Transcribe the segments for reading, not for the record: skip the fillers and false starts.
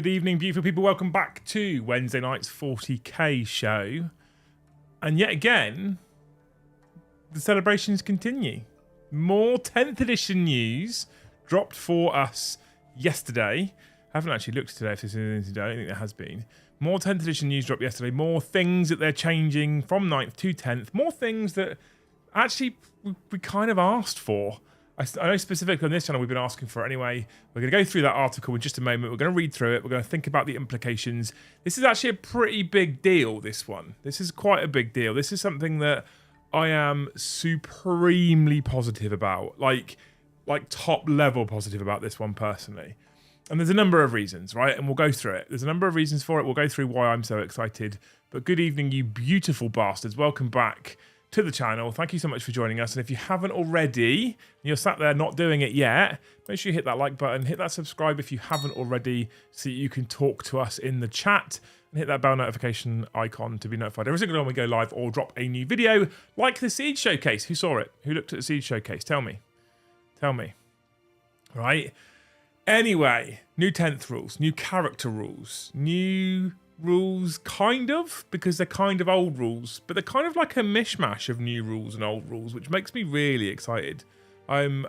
Good evening, beautiful people. Welcome back to Wednesday night's 40k show. And yet again, the celebrations continue. More 10th edition news dropped for us yesterday. I haven't actually looked today if there's anything to do. I don't think there has been. More 10th edition news dropped yesterday. More things that they're changing from 9th to 10th. More things that actually we kind of asked for. I know specifically on this channel we've been asking for it anyway. We're going to go through that article in just a moment. We're going to read through it. We're going to think about the implications. This is actually a pretty big deal, this one. This is quite a big deal. This is something that I am supremely positive about. Like top level positive about this one personally. And there's a number of reasons, right? And we'll go through it. There's a number of reasons for it. We'll go through why I'm so excited. But good evening, you beautiful bastards. Welcome back to the channel. Thank you so much for joining us. And if you haven't already, and you're sat there not doing it yet, make sure you hit that like button, hit that subscribe if you haven't already, so that you can talk to us in the chat, and hit that bell notification icon to be notified every single time we go live or drop a new video, like the Siege Showcase. Who saw it? Who looked at the Siege Showcase? Tell me. Tell me. Right? Anyway, new 10th rules, new character rules, new rules, kind of, because they're kind of old rules, but they're kind of like a mishmash of new rules and old rules, which makes me really excited. I'm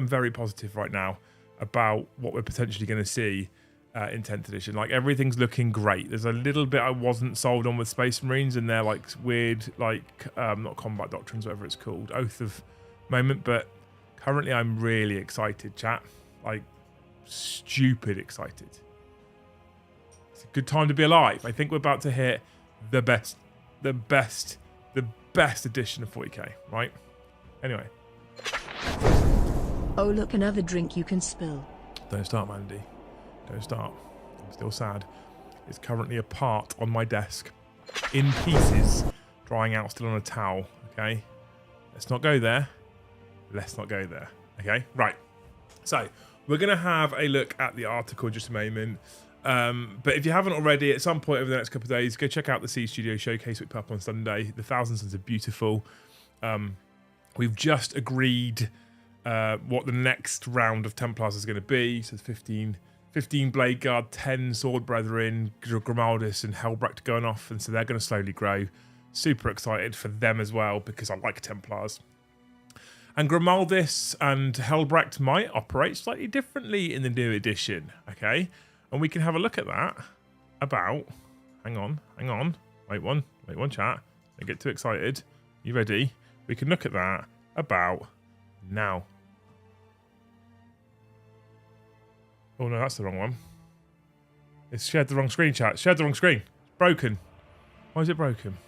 very positive right now about what we're potentially going to see in 10th edition. Like, everything's looking great. There's a little bit I wasn't sold on with Space Marines and their like weird, like not combat doctrines, whatever it's called, oath of moment, but currently I'm really excited, chat. Like, stupid excited. Good time to be alive. I think we're about to hit the best edition of 40k, right? Anyway. Oh, look, another drink you can spill. Don't start, Mandy. Don't start. I'm still sad. It's currently apart on my desk, in pieces, drying out still on a towel, okay? Let's not go there. Let's not go there, okay? Right. So, we're going to have a look at the article in just a moment. But if you haven't already, at some point over the next couple of days, go check out the Siege Studio Showcase we put up on Sunday. The Thousand Suns are beautiful. We've just agreed what the next round of Templars is going to be. So 15 Blade Guard, 10 Sword Brethren, Grimaldus and Helbrecht going off, and so they're going to slowly grow. Super excited for them as well, because I like Templars. And Grimaldus and Helbrecht might operate slightly differently in the new edition, okay? And we can have a look at that about... Hang on. Wait one, chat. Don't get too excited. You ready? We can look at that about now. Oh, no, that's the wrong one. It's shared the wrong screen, chat. Shared the wrong screen. It's broken. Why is it broken?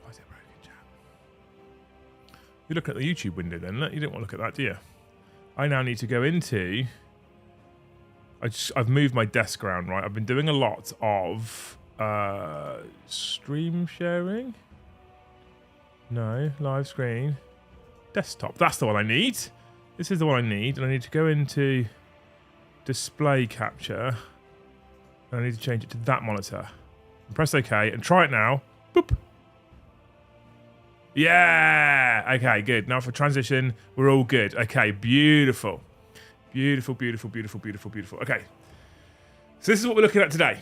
Why is it broken, chat? You're looking at the YouTube window then. You don't want to look at that, do you? I now need to go into... I've moved my desk around, right? I've been doing a lot of stream sharing. No, live screen. Desktop. That's the one I need. This is the one I need. And I need to go into display capture. And I need to change it to that monitor. And press OK and try it now. Boop. Yeah. Okay, good. Now for transition, we're all good. Okay, beautiful. Beautiful. Okay. So this is what we're looking at today.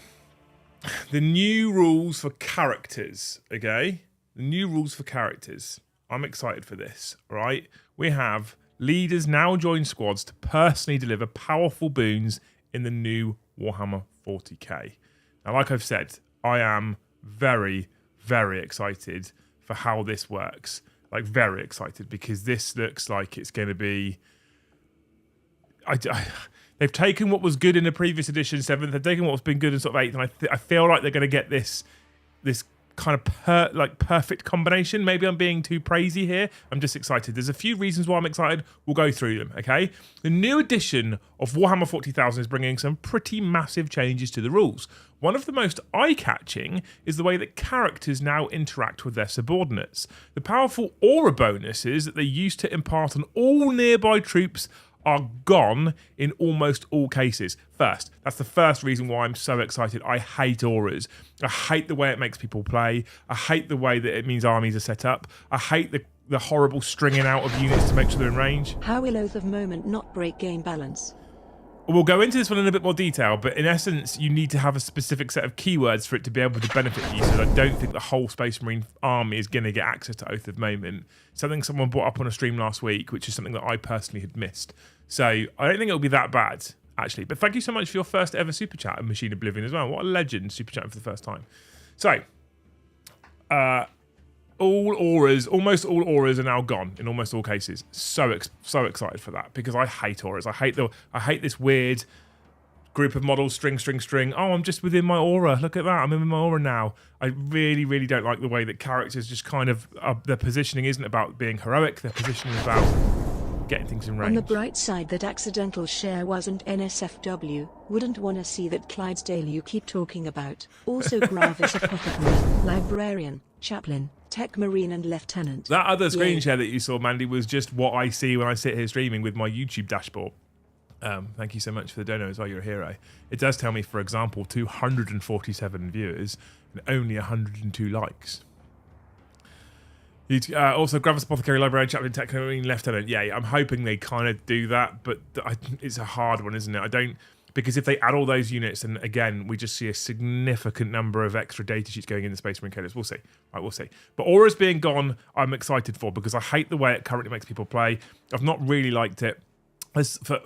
The new rules for characters, okay? The new rules for characters. I'm excited for this, all right? We have leaders now join squads to personally deliver powerful boons in the new Warhammer 40k. Now, like I've said, I am very, very excited for how this works. Like, very excited, because this looks like it's going to be... they've taken what was good in the previous edition, 7th. They've taken what's been good in sort of 8th, and I feel like they're going to get this kind of perfect combination. Maybe I'm being too praisey here. I'm just excited. There's a few reasons why I'm excited. We'll go through them, okay? The new edition of Warhammer 40,000 is bringing some pretty massive changes to the rules. One of the most eye-catching is the way that characters now interact with their subordinates. The powerful aura bonuses that they used to impart on all nearby troops are gone in almost all cases. First, that's the first reason why I'm so excited. I hate auras. I hate the way it makes people play. I hate the way that it means armies are set up. I hate the horrible stringing out of units to make sure they're in range. How will Oath of Moment not break game balance? We'll go into this one in a bit more detail, but in essence, you need to have a specific set of keywords for it to be able to benefit you. So I don't think the whole Space Marine army is going to get access to Oath of Moment. Something someone brought up on a stream last week, which is something that I personally had missed. So I don't think it'll be that bad, actually. But thank you so much for your first ever super chat of Machine Oblivion as well. What a legend, super chatting for the first time. So, all auras, almost all auras are now gone in almost all cases. So excited for that because I hate auras. I hate this weird group of models, string. Oh, I'm just within my aura. Look at that. I'm in my aura now. I really don't like the way that characters just kind of their positioning isn't about being heroic. Their positioning is about getting things in range. On the bright side, that accidental share wasn't NSFW. Wouldn't want to see that Clydesdale you keep talking about. Also Gravis Apothecary, Librarian, Chaplain, Tech Marine and Lieutenant. That other screen Yay. share that you saw, Mandy, was just what I see when I sit here streaming with my YouTube dashboard. Thank you so much for the dono as well. You're a hero. It does tell me, for example, 247 viewers and only 102 likes. Also, Gravis Apothecary, Librarian, Chaplain, Tech Marine, Lieutenant. Yeah, I'm hoping they kind of do that, but it's a hard one, isn't it? Because if they add all those units, and again, we just see a significant number of extra data sheets going in the Space Marine coders. We'll see. Right, we'll see. But auras being gone, I'm excited for because I hate the way it currently makes people play. I've not really liked it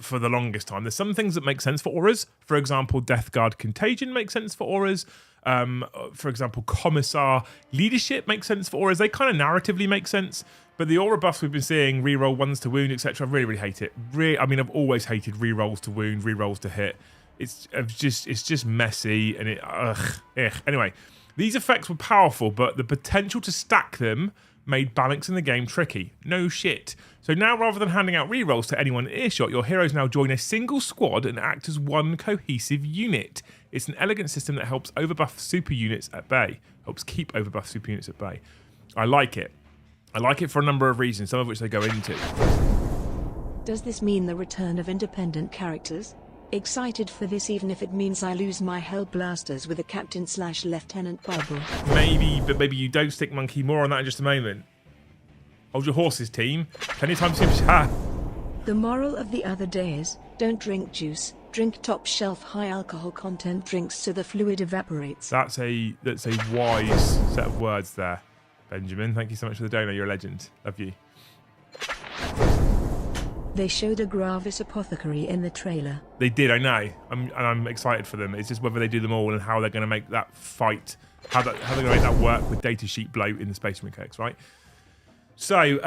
for the longest time. There's some things that make sense for auras. For example, Death Guard Contagion makes sense for auras. For example, Commissar Leadership makes sense for auras. They kind of narratively make sense. But the aura buffs we've been seeing, reroll 1s to wound, etc., I really hate it. I've always hated rerolls to wound, rerolls to hit. It's just messy and Anyway, these effects were powerful, but the potential to stack them made balancing the game tricky. No shit. So now, rather than handing out rerolls to anyone in earshot, your heroes now join a single squad and act as one cohesive unit. It's an elegant system that helps overbuff super units at bay. Helps keep overbuff super units at bay. I like it. I like it for a number of reasons, some of which they go into. Does this mean the return of independent characters? Excited for this even if it means I lose my Hell Blasters with a Captain/Lieutenant bubble. Maybe, but maybe you don't stick monkey. More on that in just a moment. Hold your horses, team. Plenty of time to super chat. The moral of the other day is, don't drink juice, drink top shelf high alcohol content drinks so the fluid evaporates. That's a wise set of words there, Benjamin. Thank you so much for the donor. You're a legend. Love you. They showed a Gravis Apothecary in the trailer. They did, I know. I'm excited for them. It's just whether they do them all and how they're going to make that fight, how they're going to make that work with datasheet bloat in the Space Marine codex, right? So,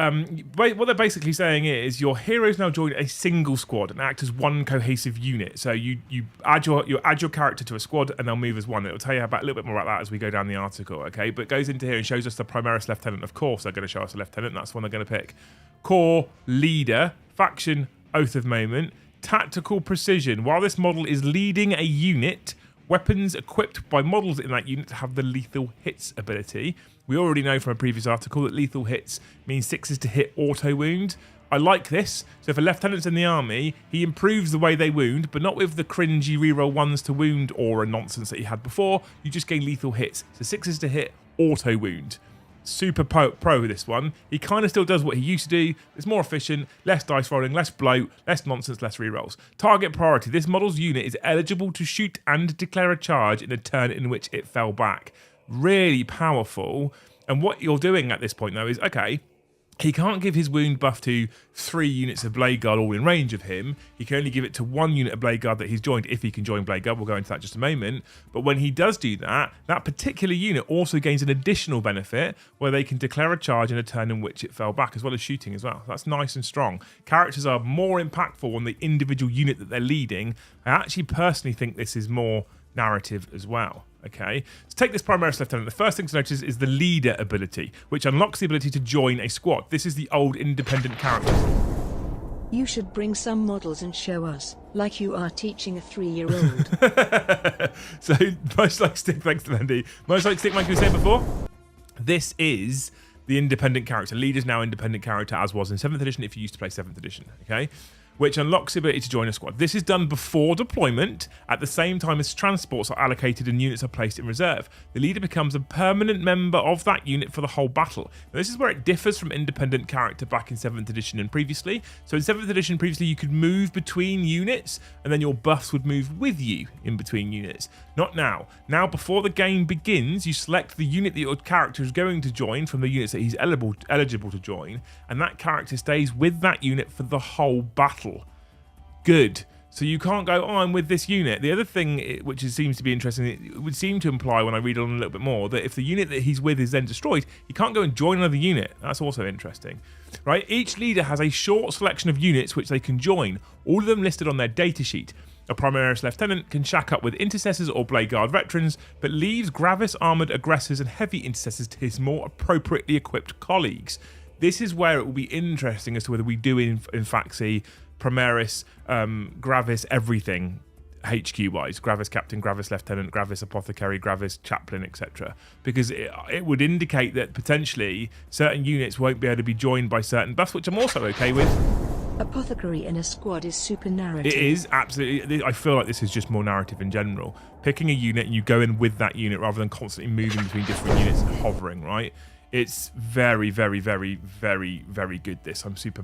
what they're basically saying is your heroes now join a single squad and act as one cohesive unit. So you add your character to a squad and they'll move as one. It'll tell you about a little bit more about that as we go down the article, okay? But it goes into here and shows us the Primaris Lieutenant. Of course, they're going to show us a Lieutenant. That's the one they're going to pick. Core, Leader, Faction, Oath of Moment, Tactical Precision. While this model is leading a unit, weapons equipped by models in that unit have the Lethal Hits ability. We already know from a previous article that lethal hits means 6s to hit auto wound. I like this. So if a lieutenant's in the army, he improves the way they wound, but not with the cringy reroll 1s to wound aura nonsense that he had before. You just gain lethal hits. So 6s to hit auto wound. Super pro this one. He kind of still does what he used to do. It's more efficient, less dice rolling, less bloat, less nonsense, less rerolls. Target priority. This model's unit is eligible to shoot and declare a charge in a turn in which it fell back. Really powerful. And what you're doing at this point, though, is, okay, he can't give his wound buff to 3 units of Blade Guard all in range of him. He can only give it to 1 unit of Blade Guard that he's joined, if he can join Blade Guard. We'll go into that in just a moment. But when he does do that, that particular unit also gains an additional benefit where they can declare a charge in a turn in which it fell back, as well as shooting as well. That's nice and strong. Characters are more impactful on the individual unit that they're leading. I actually personally think this is more narrative as well. Okay, so take this Primaris Lieutenant. The first thing to notice is the Leader ability, which unlocks the ability to join a squad. This is the old independent character rule. You should bring some models and show us, like you are teaching a 3-year-old. So, most like Stick, thanks to Mandy. Most like Stick, like we said before, this is the independent character. Leader's now independent character, as was in 7th edition if you used to play 7th edition. Okay. which unlocks the ability to join a squad. This is done before deployment, at the same time as transports are allocated and units are placed in reserve. The leader becomes a permanent member of that unit for the whole battle. Now, this is where it differs from independent character back in 7th edition and previously. So in 7th edition previously, you could move between units, and then your buffs would move with you in between units. Not now. Now, before the game begins, you select the unit that your character is going to join from the units that he's eligible to join, and that character stays with that unit for the whole battle. Good. So you can't go, oh, I'm with this unit. The other thing, which seems to be interesting, it would seem to imply when I read on a little bit more, that if the unit that he's with is then destroyed, he can't go and join another unit. That's also interesting, right? Each leader has a short selection of units which they can join, all of them listed on their datasheet. A Primaris Lieutenant can shack up with Intercessors or Blade Guard veterans, but leaves Gravis armoured aggressors and heavy Intercessors to his more appropriately equipped colleagues. This is where it will be interesting as to whether we do in fact see Primaris, Gravis, everything HQ-wise. Gravis Captain, Gravis Lieutenant, Gravis Apothecary, Gravis Chaplain, etc. Because it would indicate that potentially certain units won't be able to be joined by certain buffs, which I'm also okay with. Apothecary in a squad is super narrative. It is, absolutely. I feel like this is just more narrative in general. Picking a unit and you go in with that unit rather than constantly moving between different units and hovering, right? It's very, very, very, very, very good, this. I'm super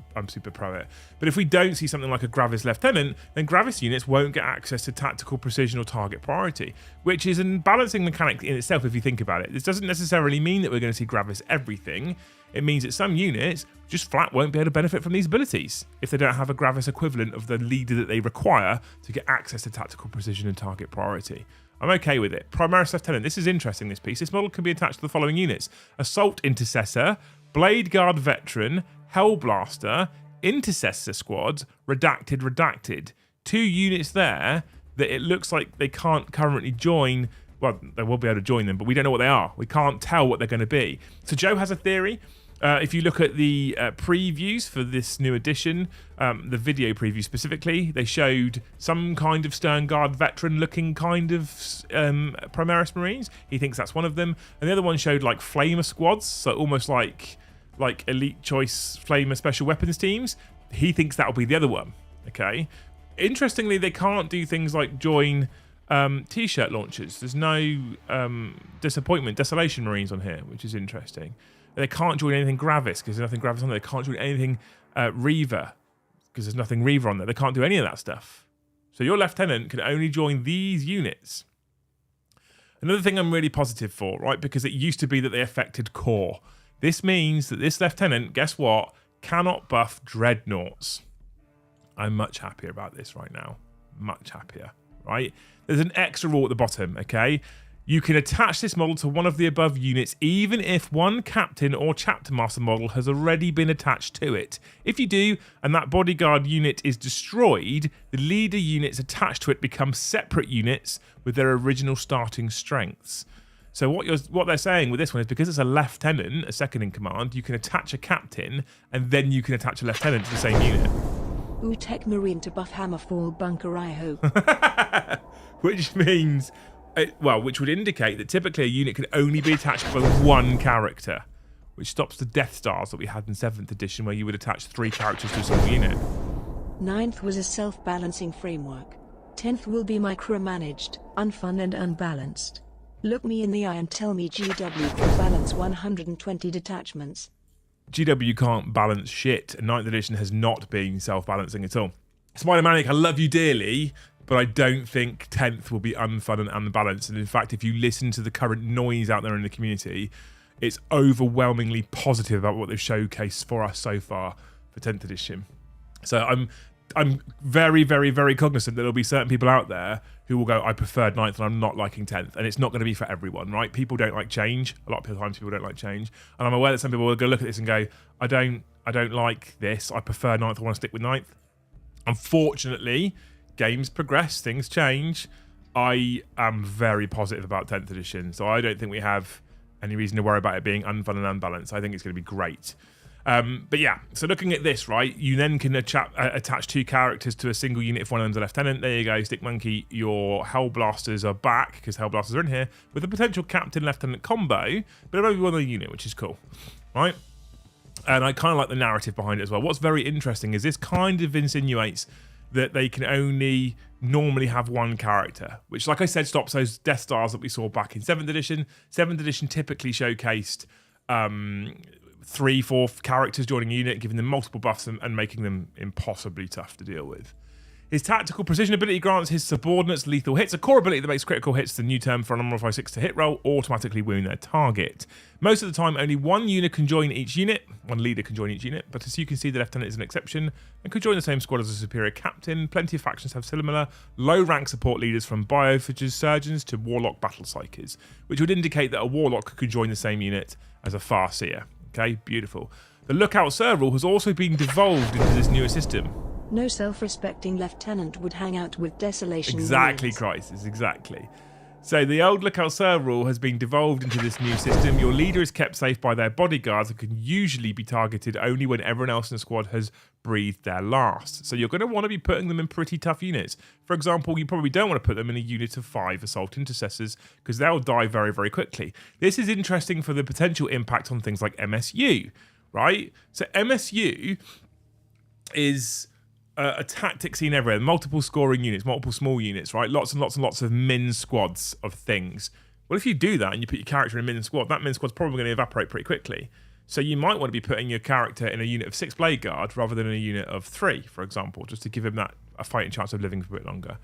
pro it. But if we don't see something like a Gravis Lieutenant, then Gravis units won't get access to tactical precision or target priority, which is a balancing mechanic in itself if you think about it. This doesn't necessarily mean that we're going to see Gravis everything. It means that some units just flat won't be able to benefit from these abilities if they don't have a Gravis equivalent of the leader that they require to get access to tactical precision and target priority. I'm okay with it. Primaris Lieutenant, this is interesting, this piece. This model can be attached to the following units: Assault Intercessor, Blade Guard Veteran, Hellblaster, Intercessor Squad, Redacted. 2 units there that it looks like they can't currently join. Well, they will be able to join them, but we don't know what they are. We can't tell what they're going to be. So Joe has a theory. If you look at the previews for this new edition, the video preview specifically, they showed some kind of Sternguard veteran looking kind of Primaris Marines. He thinks that's one of them. And the other one showed like Flamer squads, so almost like elite choice Flamer special weapons teams. He thinks that'll be the other one. Okay. Interestingly, they can't do things like join t-shirt launchers. There's no Desolation Marines on here, which is interesting. They can't join anything Gravis because there's nothing Gravis on there. They can't join anything Reaver because there's nothing Reaver on there. They can't do any of that stuff. So your Lieutenant can only join these units. Another thing I'm really positive for, right, because it used to be that they affected core. This means that this Lieutenant, guess what, cannot buff Dreadnoughts. I'm much happier about this right now. Much happier, right? There's an extra rule at the bottom, okay? You can attach this model to one of the above units even if one captain or chapter master model has already been attached to it. If you do, and that bodyguard unit is destroyed, the leader units attached to it become separate units with their original starting strengths. So what they're saying with this one is because it's a lieutenant, a second in command, you can attach a captain and then you can attach a lieutenant to the same unit. Ooh, Tech Marine to buff Hammerfall Bunker, I hope. Which means... which would indicate that typically a unit can only be attached by one character, which stops the Death Stars that we had in 7th edition where you would attach 3 characters to a single unit. 9th was a self-balancing framework. 10th will be micromanaged, unfun and unbalanced. Look me in the eye and tell me GW can balance 120 detachments. GW can't balance shit, and 9th edition has not been self-balancing at all. Spider-Manic, I love you dearly, but I don't think 10th will be unfun and unbalanced. And in fact, if you listen to the current noise out there in the community, it's overwhelmingly positive about what they've showcased for us so far for 10th edition. So I'm very, very, very cognizant that there'll be certain people out there who will go, I preferred 9th and I'm not liking 10th. And it's not going to be for everyone, right? People don't like change. A lot of times people don't like change. And I'm aware that some people will go look at this and go, I don't like this. I prefer 9th. I want to stick with 9th. Unfortunately, games progress, things change. I am very positive about 10th edition, so I don't think we have any reason to worry about it being unfun and unbalanced. I think it's going to be great. But yeah, so looking at this, right, you then can attach 2 characters to a single unit if one of them's a lieutenant. There you go, Stick Monkey. Your Hellblasters are back, because Hellblasters are in here, with a potential captain-lieutenant combo, but it'll only be one other unit, which is cool, right? And I kind of like the narrative behind it as well. What's very interesting is this kind of insinuates that they can only normally have one character, which, like I said, stops those Death Stars that we saw back in 7th edition. 7th edition typically showcased 3-4 characters joining a unit, giving them multiple buffs and making them impossibly tough to deal with. His tactical precision ability grants his subordinates lethal hits, a core ability that makes critical hits the new term for an unmodified 6 to hit roll, automatically wound their target. Most of the time, only one unit can join each unit, one leader can join each unit, but as you can see, the lieutenant is an exception and could join the same squad as a superior captain. Plenty of factions have similar low-rank support leaders, from biophages surgeons to warlock battle psychers, which would indicate that a warlock could join the same unit as a farseer. Okay, beautiful. The lookout server rule has also been devolved into this newer system. No self-respecting lieutenant would hang out with desolation. Exactly, Crisis, exactly. So the old lookout server rule has been devolved into this new system. Your leader is kept safe by their bodyguards and can usually be targeted only when everyone else in the squad has breathed their last. So you're going to want to be putting them in pretty tough units. For example, you probably don't want to put them in a unit of 5 assault intercessors because they'll die very, very quickly. This is interesting for the potential impact on things like MSU, right? So MSU is a tactic seen everywhere. Multiple scoring units, multiple small units, right? Lots and lots and lots of min squads of things. Well, if you do that and you put your character in a min squad, that min squad's probably going to evaporate pretty quickly. So you might want to be putting your character in a unit of 6 blade guard rather than in a unit of 3, for example, just to give him that a fighting chance of living for a bit longer.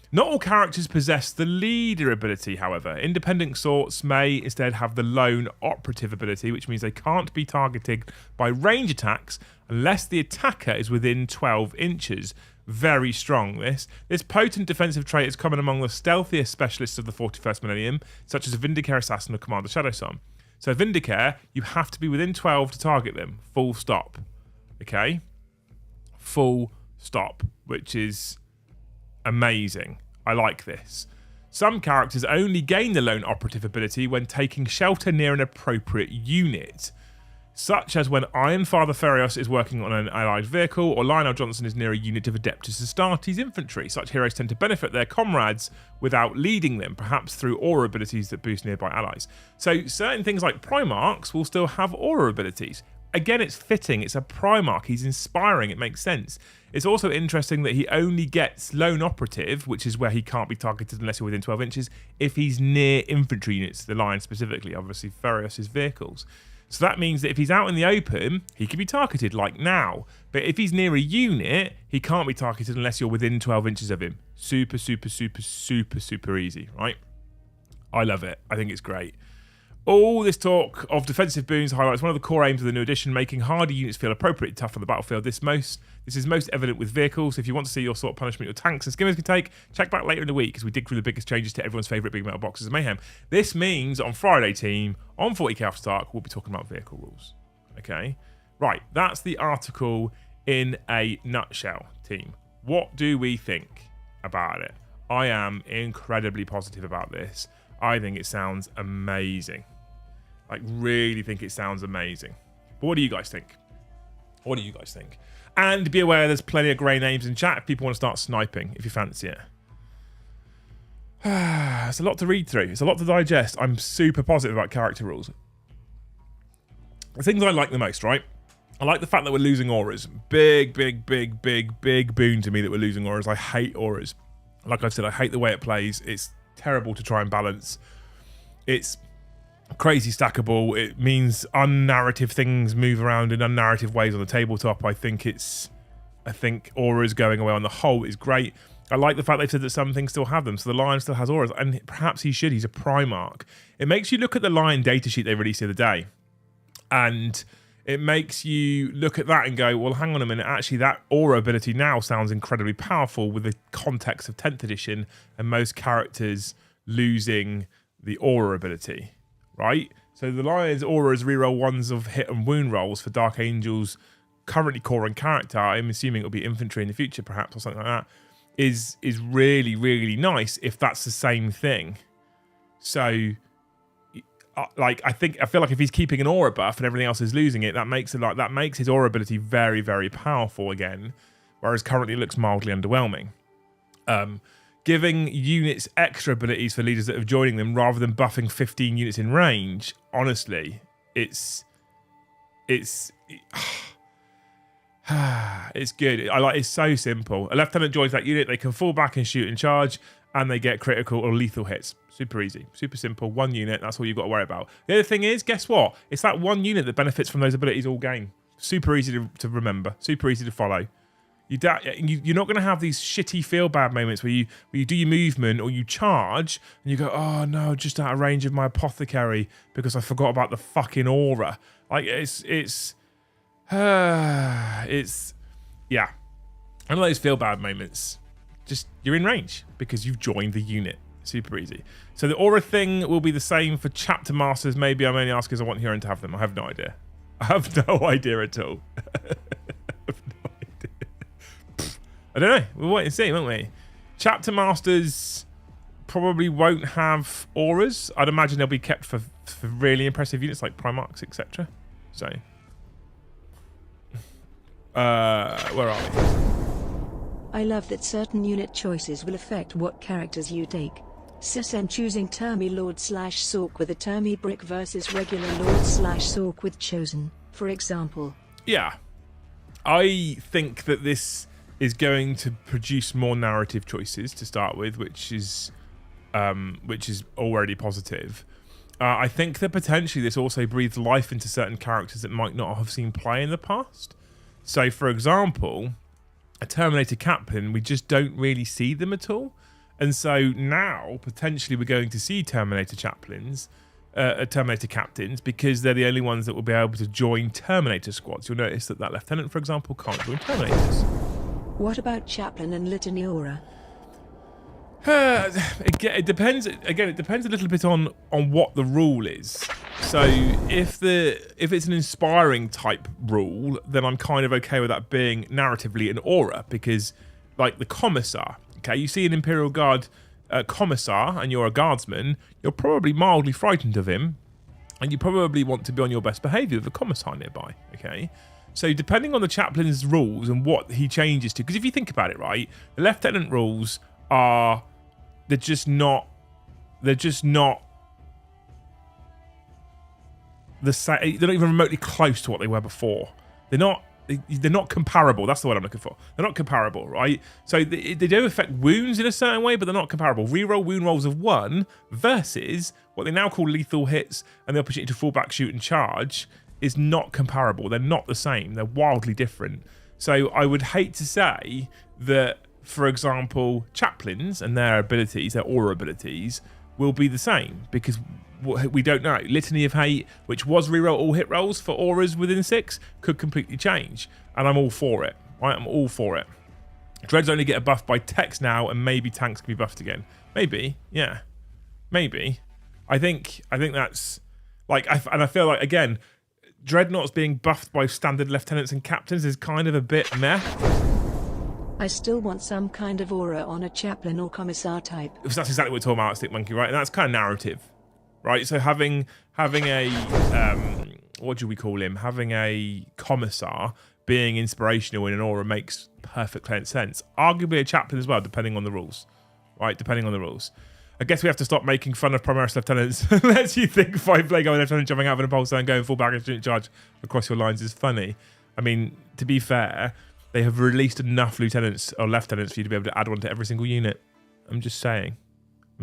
Not all characters possess the leader ability, however. Independent sorts may instead have the lone operative ability, which means they can't be targeted by range attacks unless the attacker is within 12 inches. Very strong, this. This potent defensive trait is common among the stealthiest specialists of the 41st millennium, such as a Vindicare Assassin or Commander Shadowson. So Vindicare, you have to be within 12 to target them. Full stop. Okay? Full stop, which is amazing. I like this. Some characters only gain the lone operative ability when taking shelter near an appropriate unit, such as when Ironfather Ferios is working on an allied vehicle, or Lionel Johnson is near a unit of Adeptus Astartes infantry. Such heroes tend to benefit their comrades without leading them, perhaps through aura abilities that boost nearby allies. So certain things like Primarchs will still have aura abilities. Again, it's fitting. It's a Primarch. He's inspiring. It makes sense. It's also interesting that he only gets lone operative, which is where he can't be targeted unless you're within 12 inches, if he's near infantry units, the line specifically, obviously Ferios' vehicles. So that means that if he's out in the open, he can be targeted, like now. But if he's near a unit, he can't be targeted unless you're within 12 inches of him. Super, super, super, super, super easy, right? I love it. I think it's great. All this talk of defensive boons highlights one of the core aims of the new edition, making harder units feel appropriately tough on the battlefield. This is most evident with vehicles. If you want to see your sort of punishment your tanks and skimmers can take, check back later in the week as we dig through the biggest changes to everyone's favourite big metal boxes of mayhem. This means on Friday, team, on 40k After Dark, we'll be talking about vehicle rules. Okay? Right, that's the article in a nutshell, team. What do we think about it? I am incredibly positive about this. I think it sounds amazing. Like, really think it sounds amazing. But what do you guys think? What do you guys think? And be aware there's plenty of grey names in chat if people want to start sniping, if you fancy it. It's a lot to read through. It's a lot to digest. I'm super positive about character rules. The things I like the most, right? I like the fact that we're losing auras. Big, big, big, big, big boon to me that we're losing auras. I hate auras. Like I said, I hate the way it plays. It's terrible to try and balance. It's crazy stackable. It means unnarrative things move around in unnarrative ways on the tabletop. I think auras going away on the whole is great. I like the fact they've said that some things still have them. So the Lion still has auras, and perhaps he should. He's a Primarch. It makes you look at the Lion datasheet they released the other day, and it makes you look at that and go, well, hang on a minute. Actually, that aura ability now sounds incredibly powerful with the context of 10th edition and most characters losing the aura ability. Right? So the Lion's auras reroll ones of hit and wound rolls for Dark Angel's currently core and character. I'm assuming it'll be infantry in the future, perhaps, or something like that. Is really, really nice if that's the same thing. So, I feel like if he's keeping an aura buff and everything else is losing it, that makes his aura ability very, very powerful again. Whereas currently it looks mildly underwhelming. Giving units extra abilities for leaders that are joining them rather than buffing 15 units in range, honestly, it's It's good. It's so simple. A lieutenant joins that unit, they can fall back and shoot and charge, and they get critical or lethal hits. Super easy, super simple. One unit, that's all you've got to worry about. The other thing is, guess what? It's that one unit that benefits from those abilities all game. Super easy to remember, super easy to follow. You're not going to have these shitty feel bad moments where you do your movement or you charge and you go, oh no, just out of range of my apothecary because I forgot about the fucking aura. Like it's yeah. One of those feel bad moments. Just you're in range because you've joined the unit. Super easy. So the aura thing will be the same for chapter masters. Maybe I'm only asking because I want Huron to have them. I have no idea. I have no idea at all. I don't know. We'll wait and see, won't we? Chapter masters probably won't have auras. I'd imagine they'll be kept for really impressive units like Primarchs, etc. So, where are we? I love that certain unit choices will affect what characters you take. Sisen choosing Termi Lord/Sork with a Termi Brick versus regular Lord/Sork with Chosen, for example. Yeah. I think that this is going to produce more narrative choices to start with, which is already positive. I think that potentially this also breathes life into certain characters that might not have seen play in the past. So, for example, a Terminator Captain, we just don't really see them at all. And so now, potentially, we're going to see Terminator Captains, because they're the only ones that will be able to join Terminator squads. You'll notice that Lieutenant, for example, can't join Terminators. What about Chaplain and Litany Aura? It depends. Again, it depends a little bit on what the rule is. So if it's an inspiring type rule, then I'm kind of okay with that being narratively an aura, because like the Commissar, okay, you see an Imperial Guard Commissar and you're a guardsman, you're probably mildly frightened of him, and you probably want to be on your best behaviour with a Commissar nearby, okay? So depending on the chaplain's rules and what he changes to, because if you think about it, right, the lieutenant rules are they're just not the same. They're not even remotely close to what they were before. They're not comparable. That's the word I'm looking for. They're not comparable, right? So they do affect wounds in a certain way, but they're not comparable. Reroll wound rolls of 1 versus what they now call lethal hits and the opportunity to fall back, shoot, and charge is not comparable. They're not the same. They're wildly different. So I would hate to say that, for example, chaplains and their abilities, their aura abilities, will be the same, because we don't know. Litany of Hate, which was reroll all hit rolls for auras within 6, could completely change, and I'm all for it. Right, I'm all for it. Dreads only get a buff by text now, and maybe tanks can be buffed again. Maybe, yeah, maybe. I think that's like, and I feel like again, Dreadnoughts being buffed by standard lieutenants and captains is kind of a bit meh. I still want some kind of aura on a chaplain or commissar type. Because that's exactly what we're talking about, Stick Monkey, right? And that's kind of narrative, right? So having a what do we call him? Having a commissar being inspirational in an aura makes perfect sense. Arguably a chaplain as well, depending on the rules, right? Depending on the rules. I guess we have to stop making fun of Primaris lieutenants. Unless you think 5-Lego lieutenant jumping out of a pulsar and going full back and shooting charge across your lines is funny. I mean, to be fair, they have released enough lieutenants or lieutenants for you to be able to add one to every single unit. I'm just saying.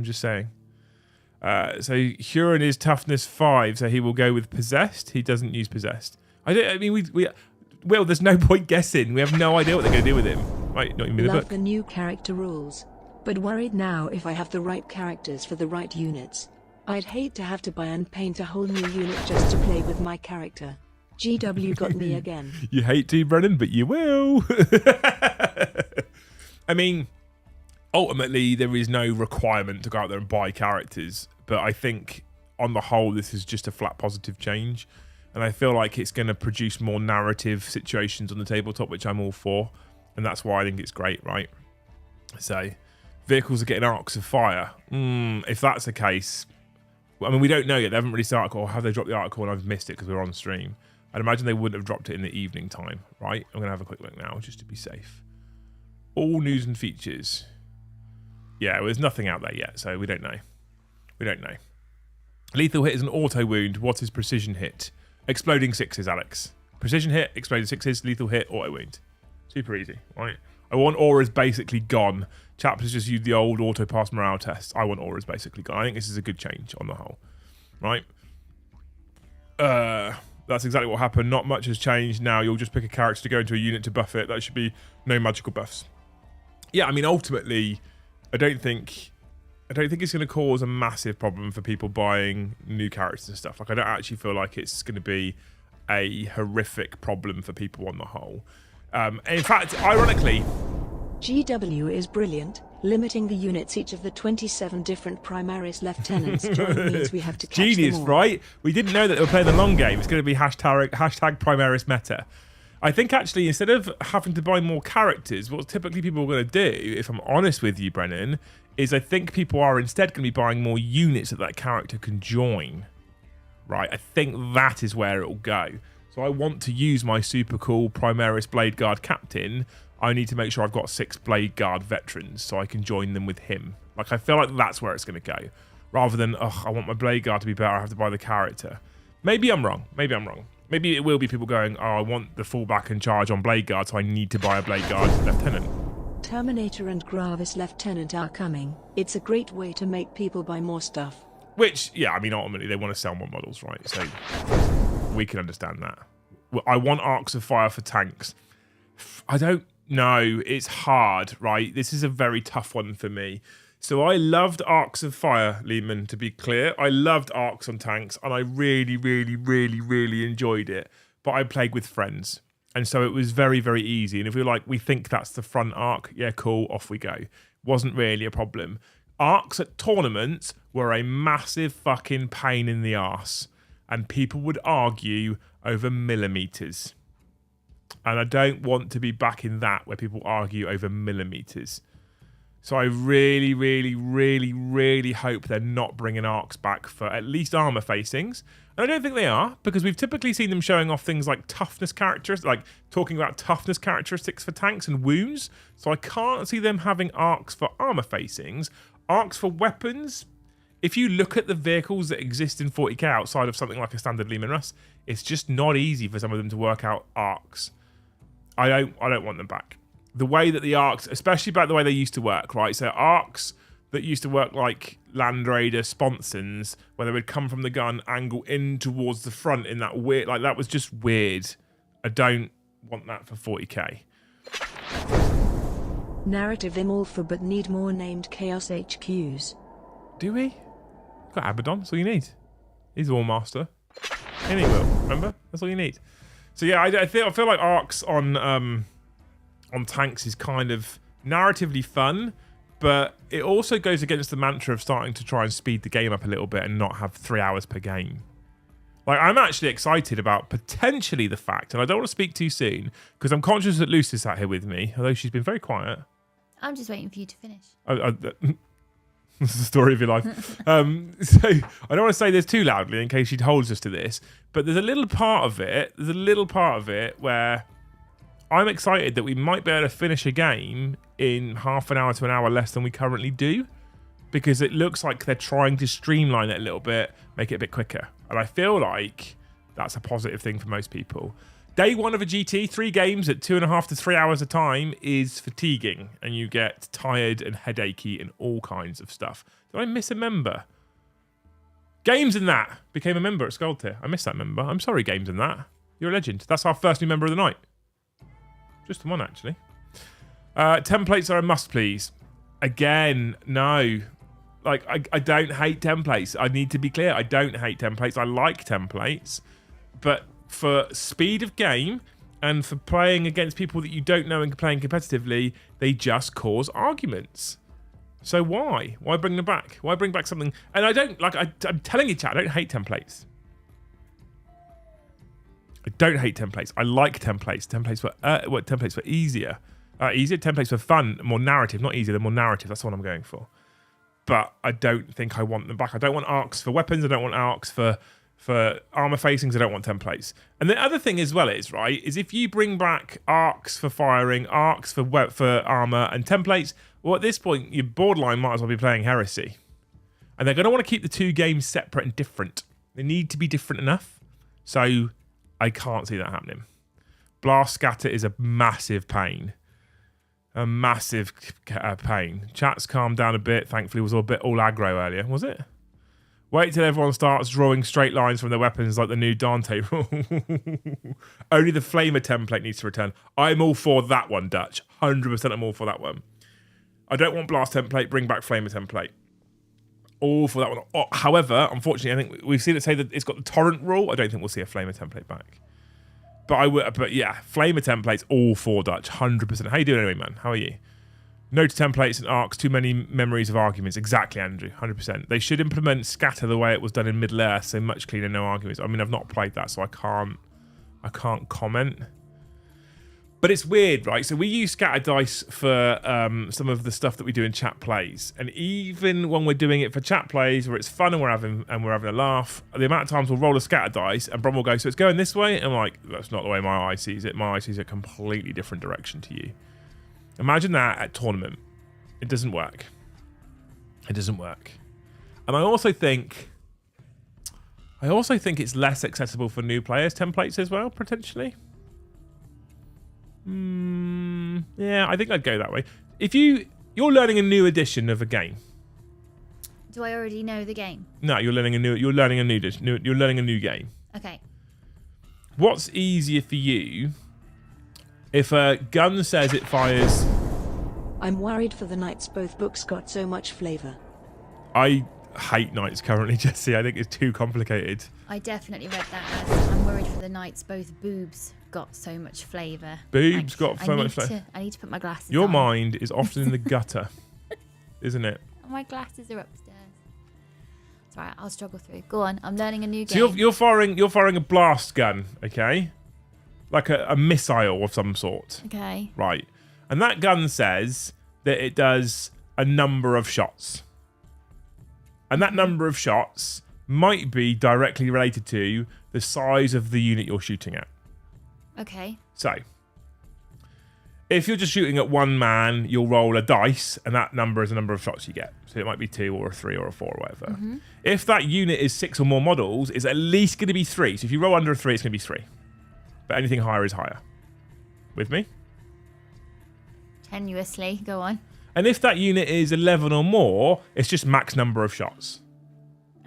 So Huron is toughness 5, so he will go with possessed. He doesn't use possessed. Will, there's no point guessing. We have no idea what they're going to do with him. Right, not even in the book. Love the new character rules, but worried now if I have the right characters for the right units. I'd hate to have to buy and paint a whole new unit just to play with my character. GW got me again. You hate to, Brennan, but you will. I mean, ultimately, there is no requirement to go out there and buy characters, but I think, on the whole, this is just a flat positive change, and I feel like it's going to produce more narrative situations on the tabletop, which I'm all for, and that's why I think it's great, right? So, vehicles are getting arcs of fire. If that's the case, I mean, we don't know yet. They haven't released the article, or have they dropped the article and I've missed it because we're on stream? I'd imagine they wouldn't have dropped it in the evening time, right? I'm going to have a quick look now, just to be safe. All news and features. Yeah, well, there's nothing out there yet, so we don't know. Lethal hit is an auto wound. What is precision hit? Exploding 6s, Alex. Precision hit, exploding sixes, lethal hit, auto wound. Super easy, right? I want auras basically gone. Chaps just used the old auto pass morale test. I want auras basically gone. I think this is a good change on the whole, right? That's exactly what happened. Not much has changed. Now you'll just pick a character to go into a unit to buff it. That should be no magical buffs. Yeah, I mean, ultimately, I don't think it's going to cause a massive problem for people buying new characters and stuff. Like, I don't actually feel like it's going to be a horrific problem for people on the whole. In fact, ironically, GW is brilliant. Limiting the units each of the 27 different Primaris lieutenants join means we have to catch genius, them all. right? We didn't know that they were playing the long game. It's going to be hashtag Primaris meta. I think actually instead of having to buy more characters, what typically people are going to do, if I'm honest with you, Brennan, is I think people are instead going to be buying more units that character can join. Right? I think that is where it will go. So I want to use my super cool Primaris Blade Guard captain. I need to make sure I've got 6 Blade Guard veterans so I can join them with him. Like, I feel like that's where it's going to go. Rather than, I want my Blade Guard to be better, I have to buy the character. Maybe I'm wrong. Maybe it will be people going, I want the fallback and charge on Blade Guard, so I need to buy a Blade Guard Lieutenant. Terminator and Gravis Lieutenant are coming. It's a great way to make people buy more stuff. Which, yeah, I mean, ultimately, they want to sell more models, right? So we can understand that. I want Arcs of Fire for tanks. I don't know. It's hard, right? This is a very tough one for me. So I loved Arcs of Fire, Lehman, to be clear. I loved Arcs on tanks, and I really, really, really, really enjoyed it. But I played with friends. And so it was very, very easy. And if we think that's the front arc, yeah, cool, off we go. Wasn't really a problem. Arcs at tournaments were a massive fucking pain in the arse. And people would argue over millimeters. And I don't want to be back in that where people argue over millimeters. So I really, really, really, really hope they're not bringing arcs back for at least armor facings. And I don't think they are, because we've typically seen them showing off things like toughness characteristics, like talking about toughness characteristics for tanks and wounds. So I can't see them having arcs for armor facings. Arcs for weapons, if you look at the vehicles that exist in 40k outside of something like a standard Lehman Russ, it's just not easy for some of them to work out arcs. I don't want them back. The way that the arcs, especially about the way they used to work, right? So arcs that used to work like Land Raider sponsons, where they would come from the gun, angle in towards the front in that weird, like that was just weird. I don't want that for 40k. Narrative I'm all for, but need more named Chaos HQs. Do we? Got Abaddon, that's all you need. He's the War Master. And he will, remember? That's all you need. So yeah, I feel like arcs on tanks is kind of narratively fun, but it also goes against the mantra of starting to try and speed the game up a little bit and not have 3 hours per game. Like, I'm actually excited about potentially the fact, and I don't want to speak too soon, because I'm conscious that Lucy's sat here with me, although she's been very quiet. I'm just waiting for you to finish. This is the story of your life. So I don't want to say this too loudly in case she holds us to this, but there's a little part of it where I'm excited that we might be able to finish a game in half an hour to an hour less than we currently do, because it looks like they're trying to streamline it a little bit, make it a bit quicker. And I feel like that's a positive thing for most people. Day one of a GT, 3 games at 2.5 to 3 hours a time is fatiguing, and you get tired and headachy and all kinds of stuff. Did I miss a member? Games and That became a member at Skulltier. I missed that member. I'm sorry, Games and That. You're a legend. That's our first new member of the night. Just the one, actually. Templates are a must, please. Again, no. Like, I don't hate templates. I need to be clear. I don't hate templates. I like templates. But for speed of game and for playing against people that you don't know and playing competitively, they just cause arguments. So why? Why bring them back? Why bring back something? And I don't, like, I'm telling you, chat, I don't hate templates. I don't hate templates. I like templates. Templates were easier. Easier templates were fun, more narrative. Not easier, they're more narrative. That's what I'm going for. But I don't think I want them back. I don't want arcs for weapons. I don't want arcs for armor facings. I don't want templates. And the other thing as well is if you bring back arcs for firing, arcs for armor, and templates, well, at this point, your borderline might as well be playing Heresy. And they're going to want to keep the 2 games separate and different. They need to be different enough. So I can't see that happening. Blast scatter is a massive pain. A massive pain. Chat's calmed down a bit. Thankfully, it was all a bit all aggro earlier, was it? Wait till everyone starts drawing straight lines from their weapons like the new Dante rule. Only the flamer template needs to return. I'm all for that one, Dutch. 100% I'm all for that one. I don't want blast template, bring back flamer template. All for that one. Oh, however, unfortunately, I think we've seen it say that it's got the torrent rule. I don't think we'll see a flamer template back. But yeah, flamer templates all for Dutch, 100%. How you doing anyway, man? How are you? No to templates and arcs, too many memories of arguments. Exactly, Andrew, 100%. They should implement scatter the way it was done in Middle-earth, so much cleaner, no arguments. I mean, I've not played that, so I can't comment. But it's weird, right? So we use scatter dice for some of the stuff that we do in chat plays, and even when we're doing it for chat plays where it's fun and we're having a laugh, the amount of times we'll roll a scatter dice and Brom will go, "So it's going this way," and I'm like, "That's not the way my eye sees it. My eye sees a completely different direction to you." Imagine that at tournament. It doesn't work. It doesn't work. And I also think it's less accessible for new players, templates as well, potentially. Yeah, I think I'd go that way. If you're learning a new edition of a game. Do I already know the game? No, you're learning a new game. Okay. What's easier for you? If a gun says it fires... I'm worried for the Knights. Both books got so much flavour. I hate Knights currently, Jesse. I think it's too complicated. I definitely read that as I'm worried for the Knights. Both boobs got so much flavour. Boobs got so much flavour. I need to put my glasses on. Your mind is often in the gutter, isn't it? My glasses are upstairs. It's alright, I'll struggle through. Go on, I'm learning a new game. So you're firing a blast gun, okay? Like a missile of some sort. Okay. Right. And that gun says that it does a number of shots. And that number of shots might be directly related to the size of the unit you're shooting at. Okay. So, if you're just shooting at one man, you'll roll a dice, and that number is the number of shots you get. So it might be 2 or a 3 or a 4 or whatever. Mm-hmm. If that unit is 6 or more models, it's at least going to be 3. So if you roll under a 3, it's going to be 3. But anything higher is higher. With me? Tenuously, go on. And if that unit is 11 or more, it's just max number of shots.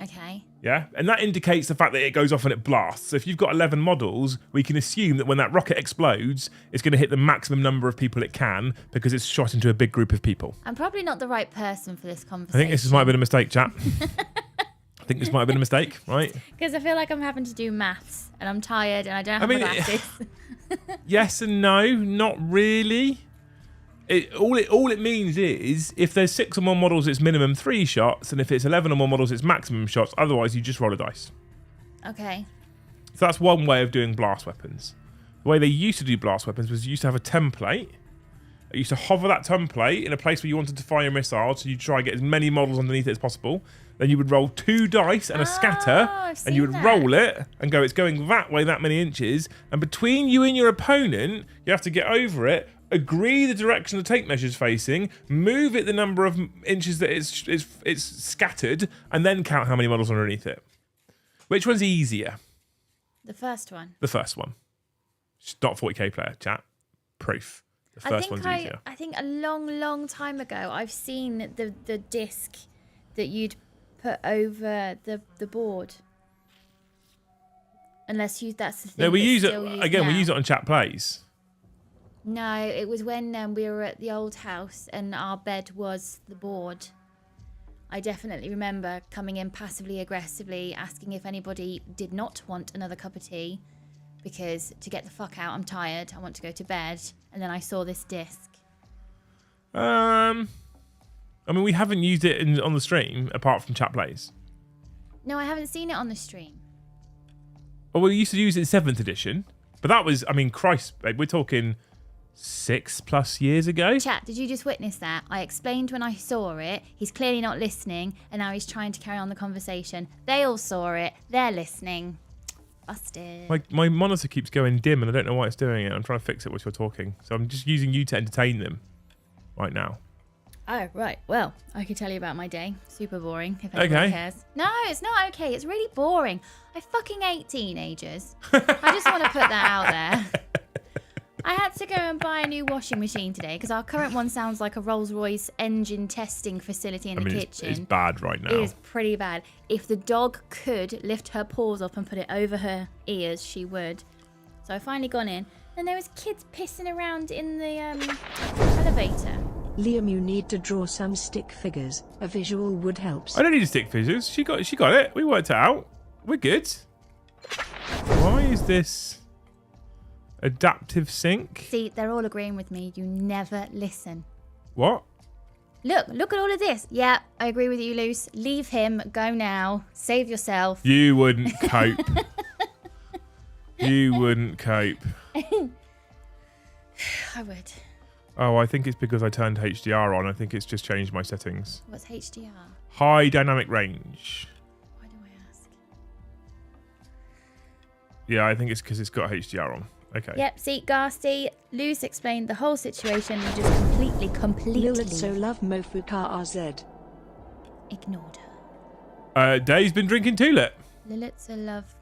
Okay. Yeah? And that indicates the fact that it goes off and it blasts. So if you've got 11 models, we can assume that when that rocket explodes, it's going to hit the maximum number of people it can because it's shot into a big group of people. I'm probably not the right person for this conversation. I think this might have been a mistake, chap. I think this might have been a mistake, right? Because I feel like I'm having to do maths and I'm tired and I don't have my glasses. Yes and no, not really. All it means is if there's 6 or more models, it's minimum 3 shots, and if it's 11 or more models, it's maximum shots. Otherwise, you just roll a dice. Okay. So that's one way of doing blast weapons. The way they used to do blast weapons was you used to have a template. You used to hover that template in a place where you wanted to fire your missile, so you try and get as many models underneath it as possible. Then you would roll 2 dice and a scatter, and you would roll it and go, it's going that way, that many inches. And between you and your opponent, you have to get over it, agree the direction the tape measure's facing, move it the number of inches that it's scattered, and then count how many models are underneath it. Which one's easier? The first one. The first one. It's not 40k player, chat. Proof. The first one's easier. I think a long time ago, I've seen the disc that you'd put over the board. Unless that's the thing. No, we use it again. We use it on chat plays. No, it was when we were at the old house and our bed was the board. I definitely remember coming in passively aggressively, asking if anybody did not want another cup of tea, because to get the fuck out, I'm tired. I want to go to bed. And then I saw this disc. I mean, we haven't used it on the stream apart from chat plays. No, I haven't seen it on the stream. Well, we used to use it in 7th edition, but that was, I mean, Christ, we're talking 6+ years ago. Chat, did you just witness that? I explained when I saw it. He's clearly not listening, and now he's trying to carry on the conversation. They all saw it. They're listening. Busted. My monitor keeps going dim, and I don't know why it's doing it. I'm trying to fix it while you're talking. So I'm just using you to entertain them right now. Oh, right. Well, I could tell you about my day. Super boring, if anyone cares. No, it's not okay. It's really boring. I fucking hate teenagers. I just want to put that out there. I had to go and buy a new washing machine today because our current one sounds like a Rolls-Royce engine testing facility in the kitchen. It's bad right now. It is pretty bad. If the dog could lift her paws up and put it over her ears, she would. So I finally gone in, and there was kids pissing around in the elevator. Liam, you need to draw some stick figures. A visual would help. I don't need to stick figures. She got it. We worked it out. We're good. Why is this adaptive sync? See, they're all agreeing with me. You never listen. What? Look at all of this. Yeah, I agree with you, Luce. Leave him. Go now. Save yourself. You wouldn't cope. You wouldn't cope. I would. Oh, I think it's because I turned HDR on. I think it's just changed my settings. What's HDR? High dynamic range. Why do I ask? Yeah, I think it's because it's got HDR on. Okay. Yep, see, Garsty, Luce explained the whole situation and just completely Lilith so love Mofuka RZ. ignored her. Dave's been drinking Tulip. Lilith's a love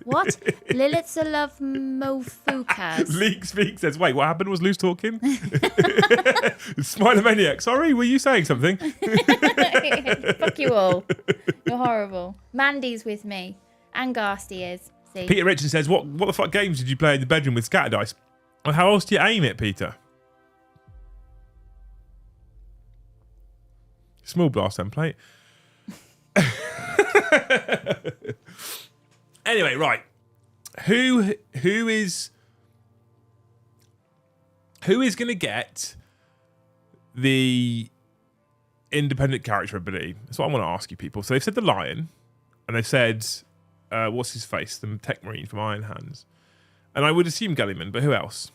What? Lilith's a love mofukas. Leak Speak says, wait, what happened? Was Luce talking? Smiler Maniac, sorry, were you saying something? Fuck you all. You're horrible. Mandy's with me. And Garsty is. See? Peter Richardson says, what the fuck games did you play in the bedroom with scatter dice? And how else do you aim it, Peter? Small blast template. Anyway, right. Who is going to get the independent character ability? That's what I want to ask you people. So they've said the Lion, and they've said what's his face, the Tech Marine from Iron Hands, and I would assume Gelliman, but who else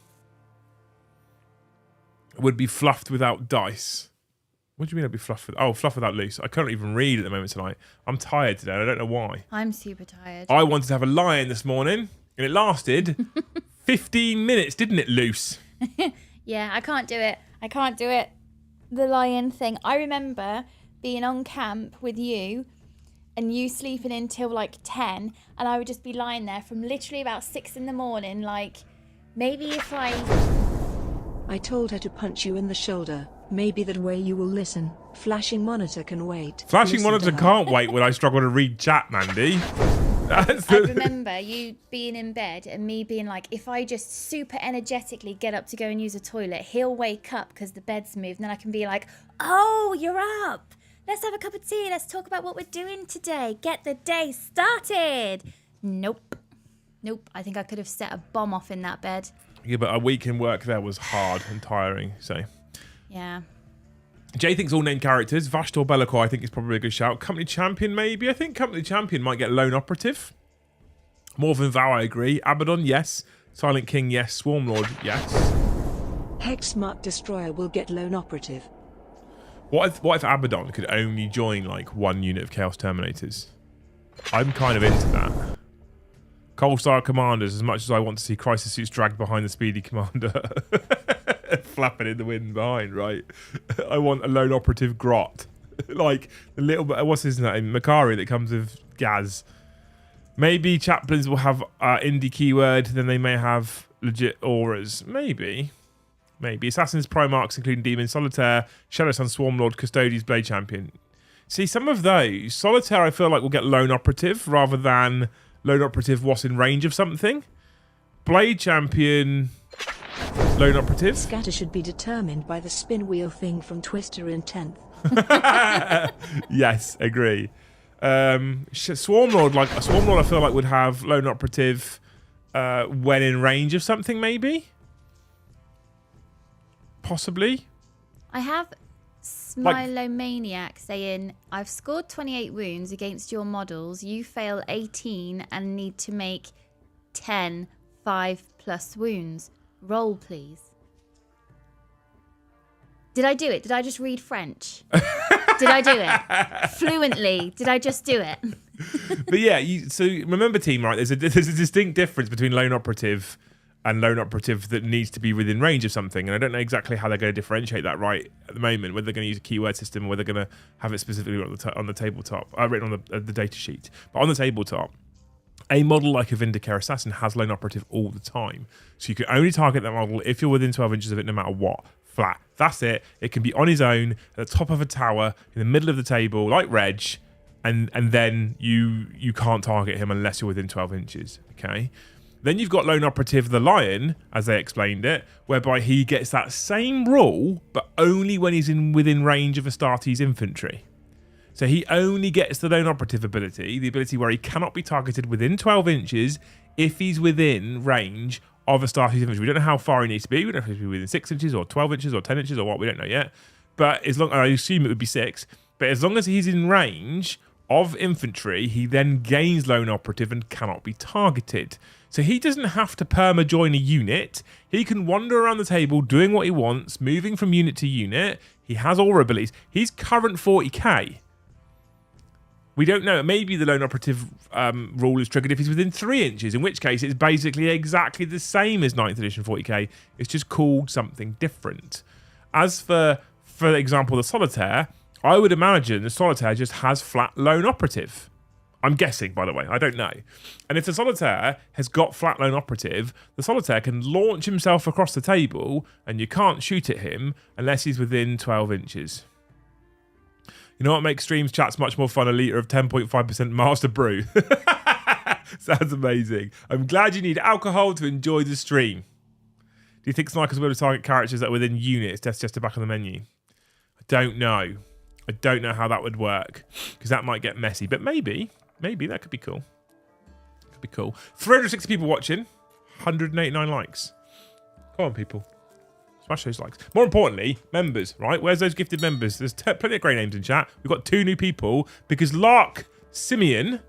would be fluffed without dice? What do you mean I'd be fluffed with? Oh, fluff without loose. I can't even read at the moment tonight. I'm tired today. I don't know why. I'm super tired. I wanted to have a lion this morning, and it lasted 15 minutes, didn't it, Loose? Yeah, I can't do it. The lion thing. I remember being on camp with you and you sleeping until like 10, and I would just be lying there from literally about 6 in the morning, like, maybe if I told her to punch you in the shoulder. Maybe that way you will listen. Flashing monitor can wait. Flashing monitor can't wait when I struggle to read chat, Mandy. I remember you being in bed and me being like, if I just super energetically get up to go and use a toilet, he'll wake up because the bed's moved, and then I can be like, oh, you're up. Let's have a cup of tea. Let's talk about what we're doing today. Get the day started. Nope. I think I could have set a bomb off in that bed. Yeah, but a week in work there was hard and tiring, so... Yeah. Jay thinks all named characters. Vashtor Bellicor, I think, is probably a good shout. Company Champion, maybe. I think Company Champion might get Lone Operative. Morven Vow, I agree. Abaddon, yes. Silent King, yes. Swarmlord, yes. Hexmark Destroyer will get Lone Operative. What if Abaddon could only join, like, one unit of Chaos Terminators? I'm kind of into that. Coalstar Commanders, as much as I want to see Crisis Suits dragged behind the Speedy Commander. Flapping in the wind behind, right? I want a Lone Operative Grot. Like, the little bit, what's his name? Makari that comes with Gaz. Maybe Chaplains will have indie keyword, then they may have legit auras. Maybe. Assassins, Primarchs, including Demon, Solitaire, Shadowsun, Swarmlord, Custodies, Blade Champion. See, some of those, Solitaire I feel like will get Lone Operative rather than Lone Operative was in range of something. Blade Champion... Lone Operative? Scatter should be determined by the spin wheel thing from Twister in 10th. Yes, agree. Swarmlord, I feel like would have Lone Operative when in range of something, maybe? Possibly? I have Smilomaniac saying, I've scored 28 wounds against your models. You fail 18 and need to make 10 5+ wounds. Roll, please. Did I do it? Did I just read French? Did I do it? Fluently. Did I just do it? But yeah, so remember, team, right? There's a distinct difference between Lone Operative and lone operative that needs to be within range of something. And I don't know exactly how they're going to differentiate that right at the moment, whether they're going to use a keyword system or whether they're going to have it specifically on the tabletop, written on the data sheet. But on the tabletop, a model like a Vindicare Assassin has lone operative all the time. So you can only target that model if you're within 12 inches of it, no matter what. Flat. That's it. It can be on his own, at the top of a tower, in the middle of the table, like Reg, and then you can't target him unless you're within 12 inches. Okay? Then you've got lone operative the Lion, as they explained it, whereby he gets that same rule, but only when he's within range of Astartes infantry. So he only gets the lone operative ability, the ability where he cannot be targeted within 12 inches if he's within range of Astartes infantry. We don't know how far he needs to be. We don't know if he needs to be within 6 inches or 12 inches or 10 inches or what. We don't know yet. But as long, I assume it would be 6. But as long as he's in range of infantry, he then gains lone operative and cannot be targeted. So he doesn't have to perma-join a unit. He can wander around the table doing what he wants, moving from unit to unit. He has aura abilities. He's current 40k. We don't know. Maybe the lone operative rule is triggered if he's within 3 inches, in which case it's basically exactly the same as 9th edition 40k. It's just called something different. As for example, the Solitaire, I would imagine the Solitaire just has flat lone operative. I'm guessing, by the way. I don't know. And if the Solitaire has got flat lone operative, the Solitaire can launch himself across the table and you can't shoot at him unless he's within 12 inches. You know what makes streams chats much more fun? A litre of 10.5% Master Brew. Sounds amazing. I'm glad you need alcohol to enjoy the stream. Do you think snipers will be able to target characters that are within units? That's just back on the menu. I don't know. I don't know how that would work because that might get messy. But maybe that could be cool. Could be cool. 360 people watching. 189 likes. Come on, people. Smash those likes. More importantly, members, right? Where's those gifted members? There's plenty of great names in chat. We've got 2 new people because Lark Simeon,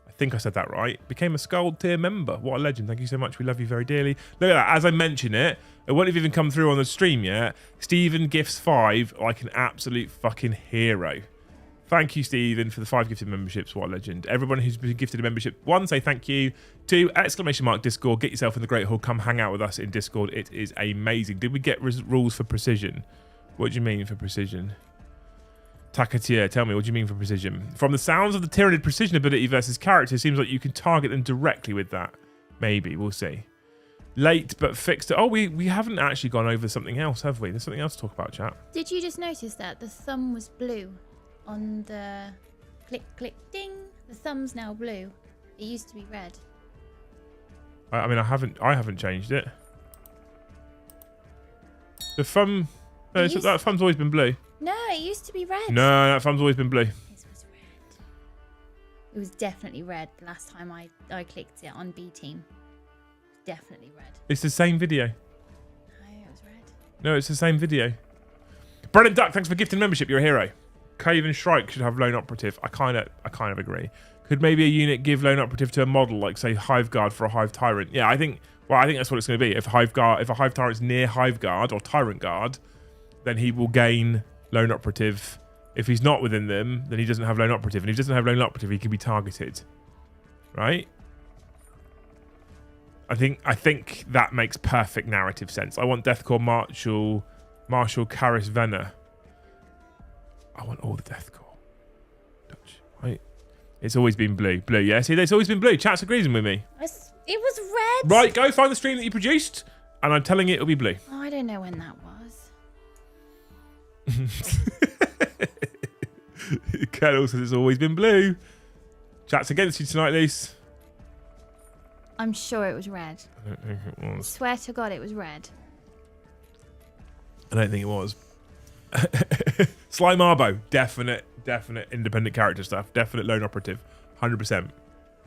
I think I said that right, became a Skald tier member. What a legend. Thank you so much. We love you very dearly. Look at that. As I mention it won't have even come through on the stream yet. Stephen gifts 5 like an absolute fucking hero. Thank you, Stephen, for the 5 gifted memberships. What a legend. Everyone who's been gifted a membership, 1, say thank you. 2, ! Discord. Get yourself in the Great Hall. Come hang out with us in Discord. It is amazing. Did we get rules for precision? What do you mean for precision? Takatier, tell me, what do you mean for precision? From the sounds of the Tyrannid precision ability versus character, seems like you can target them directly with that. Maybe. We'll see. Late but fixed. Oh, we haven't actually gone over something else, have we? There's something else to talk about, chat. Did you just notice that the thumb was blue on the click, click, ding? The thumb's now blue. It used to be red. I mean, I haven't changed it. The thumb, no, that thumb's always been blue. No, it used to be red. No, that thumb's always been blue. This was red. It was definitely red the last time I clicked it on B team. Definitely red. It's the same video. No, it was red. No, it's the same video. Brennan Duck, thanks for gifting membership. You're a hero. Cave and Shrike should have lone operative. I kind of agree. Could maybe a unit give lone operative to a model, like say Hive Guard for a Hive Tyrant? Yeah, I think that's what it's going to be. If a Hive Tyrant's near Hive Guard or Tyrant Guard, then he will gain lone operative. If he's not within them, then he doesn't have lone operative. And if he doesn't have lone operative, he can be targeted. Right? I think that makes perfect narrative sense. I want Deathcore Marshal Karis Venner. I want all the Deathcore. Right? It's always been blue. Blue, yeah? See, it's always been blue. Chat's agreeing with me. It was red. Right, go find the stream that you produced, and I'm telling you it'll be blue. Oh, I don't know when that was. Colonel says it's always been blue. Chat's against you tonight, Lise. I'm sure it was red. I don't think it was. Swear to God, it was red. I don't think it was. Sly Marbo, definite independent character stuff. Definite lone operative. 100%.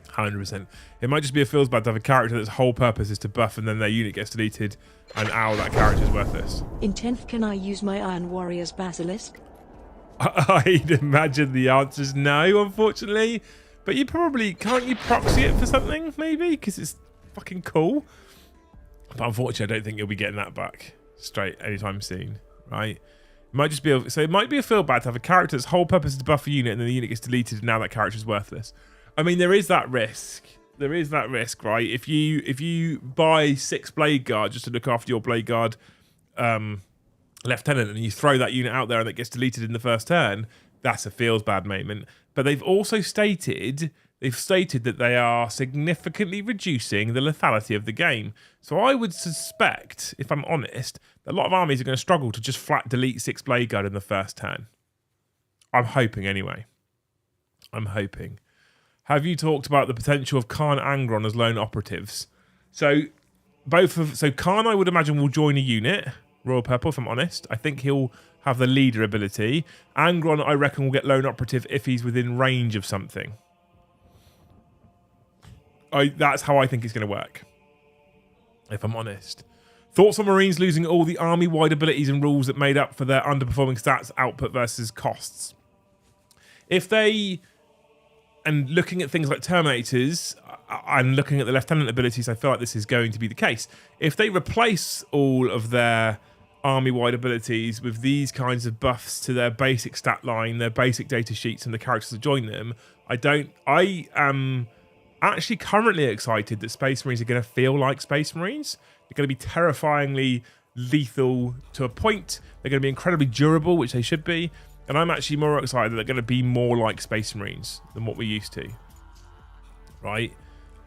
100%. It might just be a feels bad to have a character that's whole purpose is to buff and then their unit gets deleted and that character's worthless. In 10th, can I use my Iron Warrior's Basilisk? I'd imagine the answer's no, unfortunately. But you probably... Can't you proxy it for something, maybe? Because it's fucking cool. But unfortunately, I don't think you'll be getting that back straight anytime soon, right? It might just be... it might be a feel bad to have a character that's whole purpose is to buff a unit and then the unit gets deleted and now that character's worthless. I mean, there is that risk. there is that risk, right? If you buy 6 blade guard just to look after your blade guard lieutenant, and you throw that unit out there and it gets deleted in the first turn, that's a feels bad moment. But they've also stated that they are significantly reducing the lethality of the game. So I would suspect, if I'm honest, that a lot of armies are going to struggle to just flat delete 6 blade guard in the first turn. I'm hoping anyway. I'm hoping. Have you talked about the potential of Khan and Angron as lone operatives? So Khan, I would imagine, will join a unit, Royal Purple, if I'm honest. I think he'll have the leader ability. Angron, I reckon, will get lone operative if he's within range of something. That's how I think it's going to work, if I'm honest. Thoughts on Marines losing all the army-wide abilities and rules that made up for their underperforming stats, output versus costs? And looking at things like Terminators and looking at the Lieutenant abilities, I feel like this is going to be the case. If they replace all of their army-wide abilities with these kinds of buffs to their basic stat line, their basic data sheets, and the characters that join them, I am actually currently excited that Space Marines are going to feel like Space Marines. They're going to be terrifyingly lethal to a point. They're going to be incredibly durable, which they should be. And I'm actually more excited that they're going to be more like Space Marines than what we're used to. Right?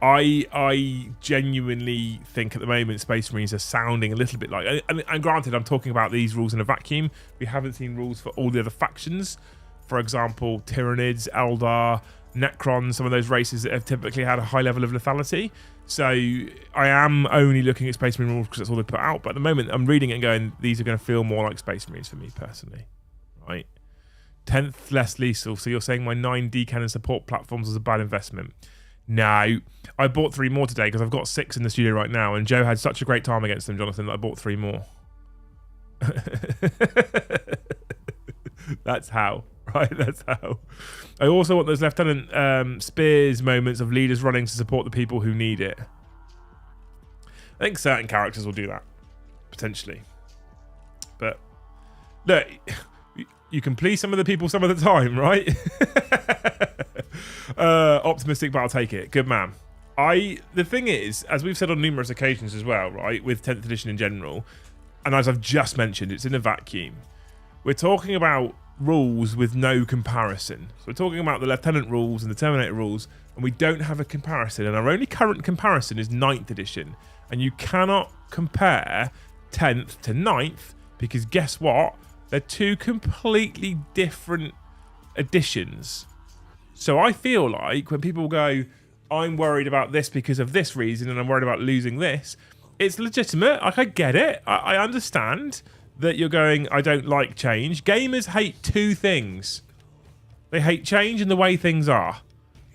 I genuinely think at the moment Space Marines are sounding a little bit like... And granted, I'm talking about these rules in a vacuum. We haven't seen rules for all the other factions. For example, Tyranids, Eldar, Necrons, some of those races that have typically had a high level of lethality. So I am only looking at Space Marine rules because that's all they put out. But at the moment, I'm reading it and going, these are going to feel more like Space Marines for me personally. Right? 10th less lethal. So you're saying my 9 D-cannon support platforms was a bad investment? No. I bought 3 more today because I've got 6 in the studio right now. And Joe had such a great time against them, Jonathan, that I bought 3 more. That's how. Right, that's how. I also want those Lieutenant Spears moments of leaders running to support the people who need it. I think certain characters will do that, potentially. But, look, you can please some of the people some of the time, right? Optimistic, but I'll take it. Good man. The thing is, as we've said on numerous occasions as well, right, with 10th edition in general, and as I've just mentioned, it's in a vacuum. We're talking about rules with no comparison. So we're talking about the Lieutenant rules and the Terminator rules, and we don't have a comparison. And our only current comparison is 9th edition. And you cannot compare 10th to 9th because guess what? They're 2 completely different editions. So I feel like when people go, I'm worried about this because of this reason and I'm worried about losing this, it's legitimate. Like, I get it. I understand that you're going, I don't like change. Gamers hate 2 things. They hate change and the way things are.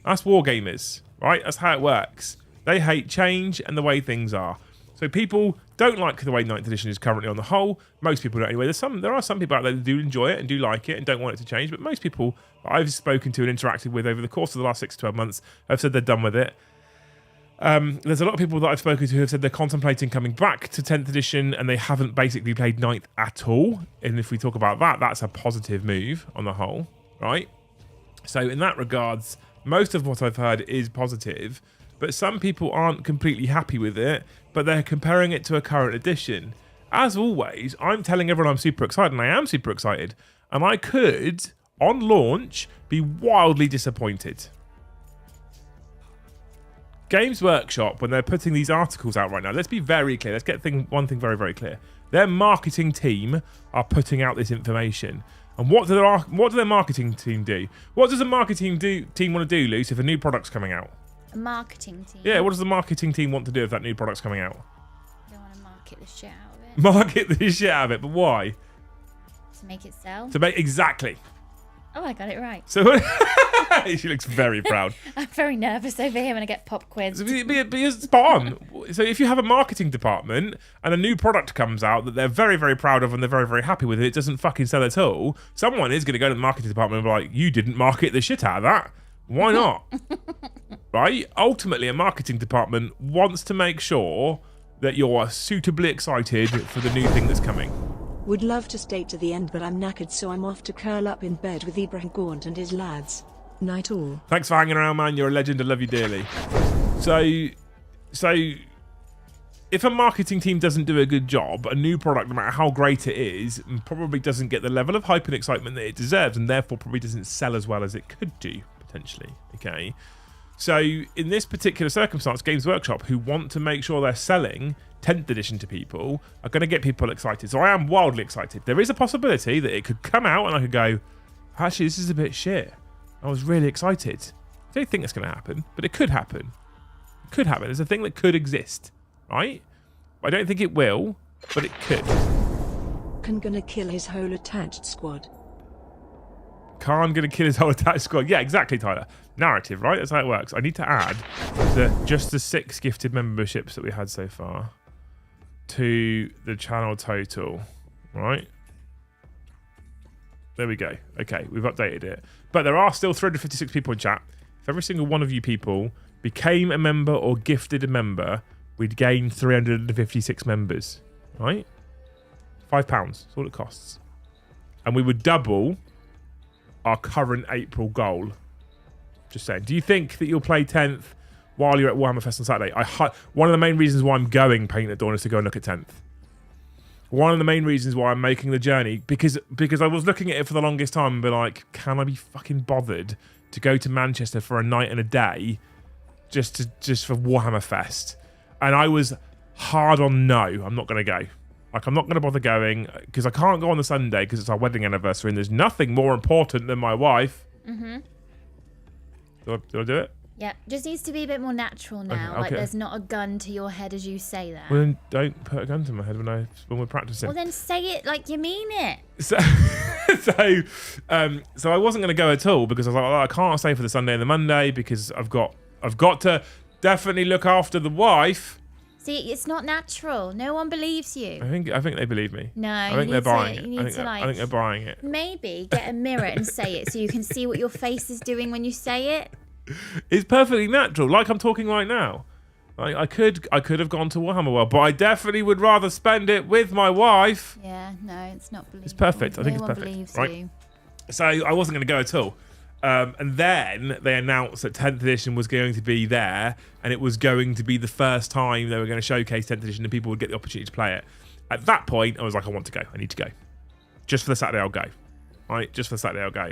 That's war gamers, right? That's how it works. They hate change and the way things are. So people don't like the way 9th edition is currently on the whole. Most people don't anyway. There are some people out there that do enjoy it and do like it and don't want it to change. But most people I've spoken to and interacted with over the course of the last 6 to 12 months have said they're done with it. There's a lot of people that I've spoken to who have said they're contemplating coming back to 10th edition and they haven't basically played 9th at all. And if we talk about that, that's a positive move on the whole, right? So in that regards, most of what I've heard is positive, but some people aren't completely happy with it, but they're comparing it to a current edition. As always, I'm telling everyone I'm super excited, and I am super excited. And I could, on launch, be wildly disappointed. Games Workshop, when they're putting these articles out right now, let's be very clear. Let's get one thing very, very clear. Their marketing team are putting out this information. And what do their marketing team do? What does a marketing team want to do, Luce, if a new product's coming out? A marketing team? Yeah, what does the marketing team want to do if that new product's coming out? They want to market the shit out of it. Market the shit out of it, but why? To make it sell? Exactly. Oh, I got it right. So she looks very proud. I'm very nervous over here when I get pop quizzed. But you're spot on. So if you have a marketing department and a new product comes out that they're very, very proud of and they're very, very happy with it doesn't fucking sell at all, someone is going to go to the marketing department and be like, you didn't market the shit out of that. Why not? Right? Ultimately, a marketing department wants to make sure that you're suitably excited for the new thing that's coming. Would love to stay to the end, but I'm knackered, so I'm off to curl up in bed with Ibrahim Gaunt and his lads. Night all. Thanks for hanging around, man. You're a legend. I love you dearly. So if a marketing team doesn't do a good job, a new product, no matter how great it is, probably doesn't get the level of hype and excitement that it deserves, and therefore probably doesn't sell as well as it could do, potentially. Okay. So in this particular circumstance, Games Workshop, who want to make sure they're selling 10th edition to people, are going to get people excited. So I am wildly excited. There is a possibility that it could come out and I could go, actually, this is a bit shit. I was really excited. I don't think it's going to happen, but it could happen. It could happen. It's a thing that could exist, right? I don't think it will, but it could. Khan gonna kill his whole attached squad. Khan gonna kill his whole attached squad. Yeah, exactly, Tyler. Narrative, right? That's how it works. I need to add just the 6 gifted memberships that we had so far to the channel total, right? There we go. Okay, we've updated it. But there are still 356 people in chat. If every single one of you people became a member or gifted a member, we'd gain 356 members, right? £5. That's all it costs. And we would double our current April goal. Just saying. Do you think that you'll play 10th while you're at Warhammer Fest on Saturday? One of the main reasons why I'm going Paint at Dawn is to go and look at 10th. One of the main reasons why I'm making the journey, because I was looking at it for the longest time and be like, can I be fucking bothered to go to Manchester for a night and a day just for Warhammer Fest? And I was hard on no, I'm not going to go. Like, I'm not going to bother going because I can't go on the Sunday because it's our wedding anniversary and there's nothing more important than my wife. Mm-hmm. Do I do it? Yeah, just needs to be a bit more natural now. Okay. Like, there's not a gun to your head as you say that. Well, then don't put a gun to my head when we're practicing. Well, then say it like you mean it. So I wasn't going to go at all because I was like, I can't stay for the Sunday and the Monday because I've got to definitely look after the wife. See, it's not natural. No one believes you. I think they believe me. No, I think they're buying it. I think they're buying it. Maybe get a mirror and say it so you can see what your face is doing when you say it. It's perfectly natural, like I'm talking right now. I could have gone to Warhammer World, but I definitely would rather spend it with my wife. Yeah, no, it's not believable. It's perfect. I think it's perfect. No one believes right? you. So I wasn't going to go at all. And then they announced that 10th edition was going to be there, and it was going to be the first time they were going to showcase 10th edition and people would get the opportunity to play it. At that point, I was like, I want to go. I need to go. Just for the Saturday, I'll go. Right? Just for the Saturday, I'll go.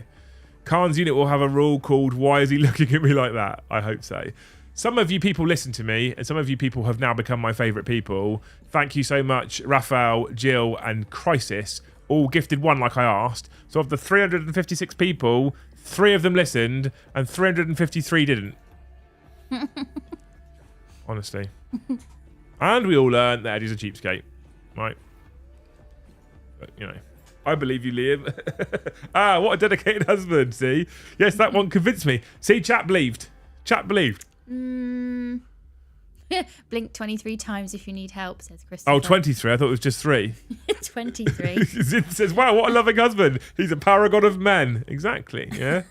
Khan's unit will have a rule called, why is he looking at me like that? I hope so. Some of you people listen to me, and some of you people have now become my favourite people. Thank you so much, Raphael, Jill, and Crisis. All gifted one like I asked. So of the 356 people, 3 of them listened, and 353 didn't. Honestly. And we all learned that Eddie's a cheapskate. Right? But, you know. I believe you, Liam. What a dedicated husband, see? Yes, that one convinced me. See, chat believed. Chat believed. Blink 23 times if you need help, says Christopher. Oh, 23. I thought it was just 3. 23. It says, wow, what a loving husband. He's a paragon of men. Exactly, yeah?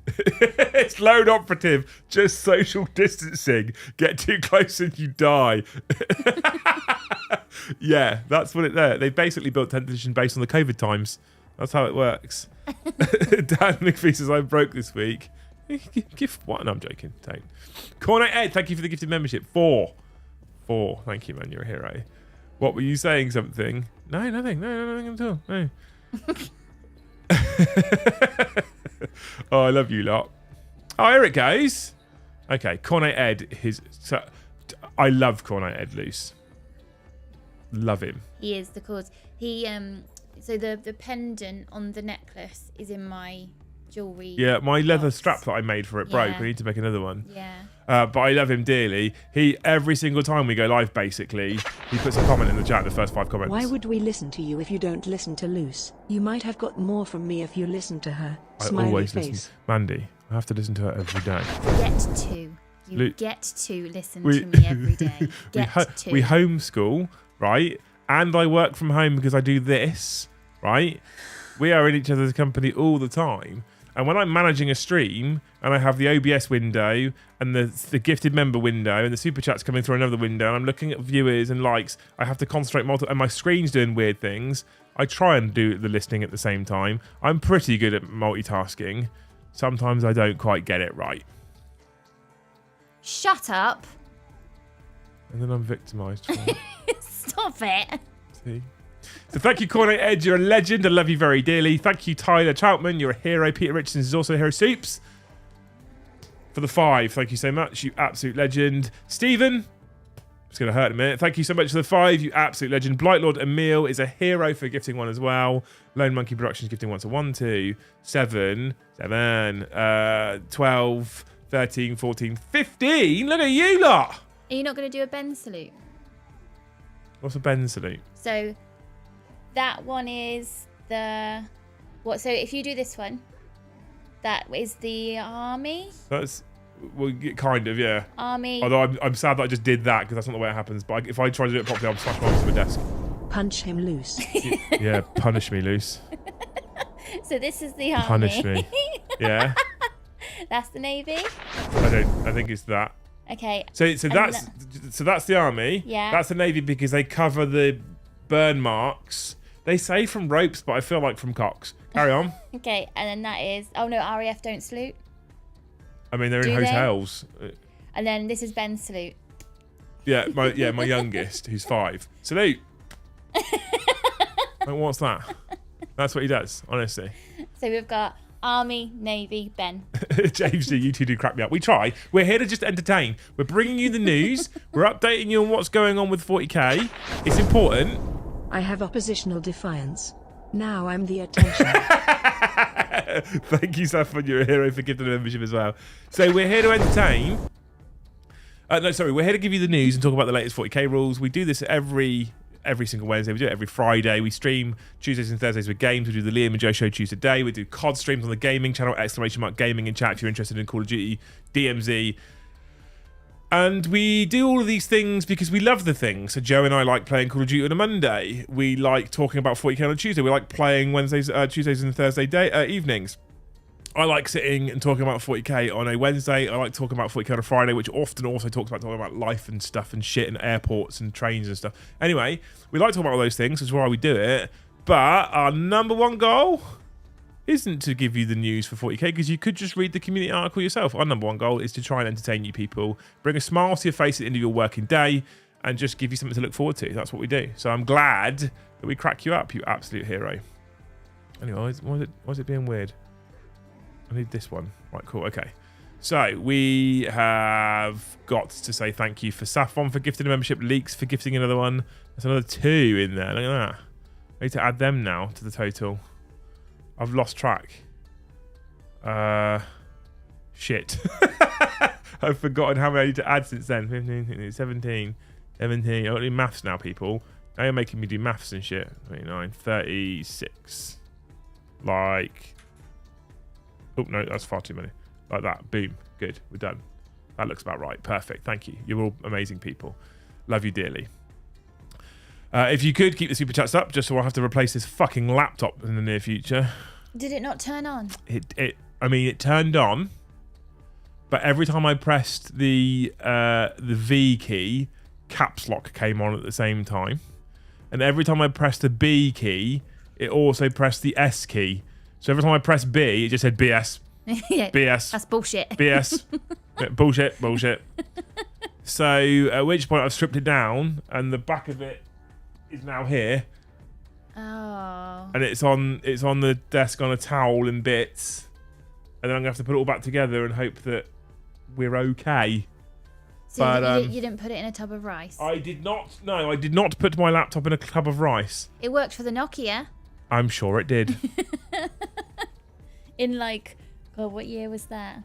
It's lone operative. Just social distancing. Get too close and you die. Yeah, that's what they basically built 10th edition based on the COVID times. That's how it works. Dan McPhee says, I broke this week. Gift what? No, I'm joking. Don't. Cornet Ed, thank you for the gifted membership. 4. Thank you, man. You're a hero. What were you saying? Something? No, nothing. No, nothing at all. No. Oh, I love you lot. Oh, here it goes. Okay, Cornet Ed. I love Cornet Ed Loose. Love him. He is the cause. He so the pendant on the necklace is in my jewelry. Yeah, my leather box. strap that I made for it broke. I need to make another one. Yeah. But I love him dearly. He every single time we go live, basically, he puts a comment in the chat. The first 5 comments. Why would we listen to you if you don't listen to Luce? You might have got more from me if you listen to her. Smiley I always face. listen. Mandy, I have to listen to her every day. Get to. You get to listen to me every day. We homeschool, right? And I work from home because I do this, right? We are in each other's company all the time. And when I'm managing a stream and I have the OBS window and the gifted member window and the super chats coming through another window and I'm looking at viewers and likes, I have to concentrate and my screen's doing weird things. I try and do the listening at the same time. I'm pretty good at multitasking. Sometimes I don't quite get it right. Shut up. And then I'm victimised. Stop it. See? So thank you, Cornet Edge. You're a legend. I love you very dearly. Thank you, Tyler Troutman. You're a hero. Peter Richardson is also a hero. Soups for the 5. Thank you so much. You absolute legend. Stephen. It's going to hurt in a minute. Thank you so much for the 5. You absolute legend. Blightlord Emil is a hero for gifting 1 as well. Lone Monkey Productions gifting 1. So 1, 2, 7, 12, 13, 14, 15. Look at you lot. Are you not going to do a Ben salute? What's a Ben salute? So that one is the... What? So if you do this one, that is the army? That's... Well, kind of, yeah. Army. Although I'm sad that I just did that because that's not the way it happens. But if I try to do it properly, I'll smash my arm to my desk. Punch him loose. Yeah, punish me, Luce. So this is the army. Punish me. Yeah. That's the navy. I think it's that. Okay. So that's the army. Yeah. That's the navy because they cover the burn marks. They say from ropes, but I feel like from cocks. Carry on. Okay, and then that is... Oh no, RAF don't salute. I mean, they're in Do they? hotels. And then this is Ben's salute. Yeah, my youngest, who's 5. Salute. Like, what's that? That's what he does, honestly. So we've got Army, Navy, Ben. James, you two do crack me up. We try. We're here to just entertain. We're bringing you the news. We're updating you on what's going on with 40k. It's important. I have oppositional defiance. Now I'm the attention. Thank you, Saffron. You're a hero for giving the membership as well. So we're here to entertain. We're here to give you the news and talk about the latest 40k rules. We do this every single Wednesday. We do it every Friday. We stream Tuesdays and Thursdays with games. We do the Liam and Joe show Tuesday. We do COD streams on the gaming channel, !gaming in chat if you're interested in Call of Duty, DMZ. And we do all of these things because we love the thing. So Joe and I like playing Call of Duty on a Monday. We like talking about 40k on a Tuesday. We like playing Tuesdays and Thursday evenings. I like sitting and talking about 40k on a Wednesday. I like talking about 40k on a Friday, which often also talking about life and stuff and shit and airports and trains and stuff. Anyway, we like talking about all those things. That's why we do it. But our number one goal isn't to give you the news for 40k because you could just read the community article yourself. Our number one goal is to try and entertain you people, bring a smile to your face at the end of your working day, and just give you something to look forward to. That's what we do. So I'm glad that we crack you up, you absolute hero. Anyway, why is it being weird? I need this one. Right, cool. Okay. So we have got to say thank you for Saffron for gifting a membership, Leaks for gifting another one. There's another 2 in there. Look at that. I need to add them now to the total. I've lost track. Shit. I've forgotten how many I need to add since then. 15, 16, 17, 17. I don't do maths now, people. Now you're making me do maths and shit. 29, 36. Like... Oh, no, that's far too many. Like that. Boom. Good. We're done. That looks about right. Perfect. Thank you. You're all amazing people. Love you dearly. If you could keep the super chats up, just so I have to replace this fucking laptop in the near future. Did it not turn on? It turned on, but every time I pressed the V key, caps lock came on at the same time, and every time I pressed the B key, it also pressed the S key. So every time I pressed B, it just said BS. Yeah, BS. That's bullshit. BS. Bullshit. So at which point I've stripped it down, and the back of it is now here. Oh. And it's on the desk on a towel in bits, and then I'm gonna have to put it all back together and hope that we're okay. So but you didn't put it in a tub of rice? I did not. No, I did not put my laptop in a tub of rice. It worked for the Nokia. I'm sure it did. In like, God, what year was that?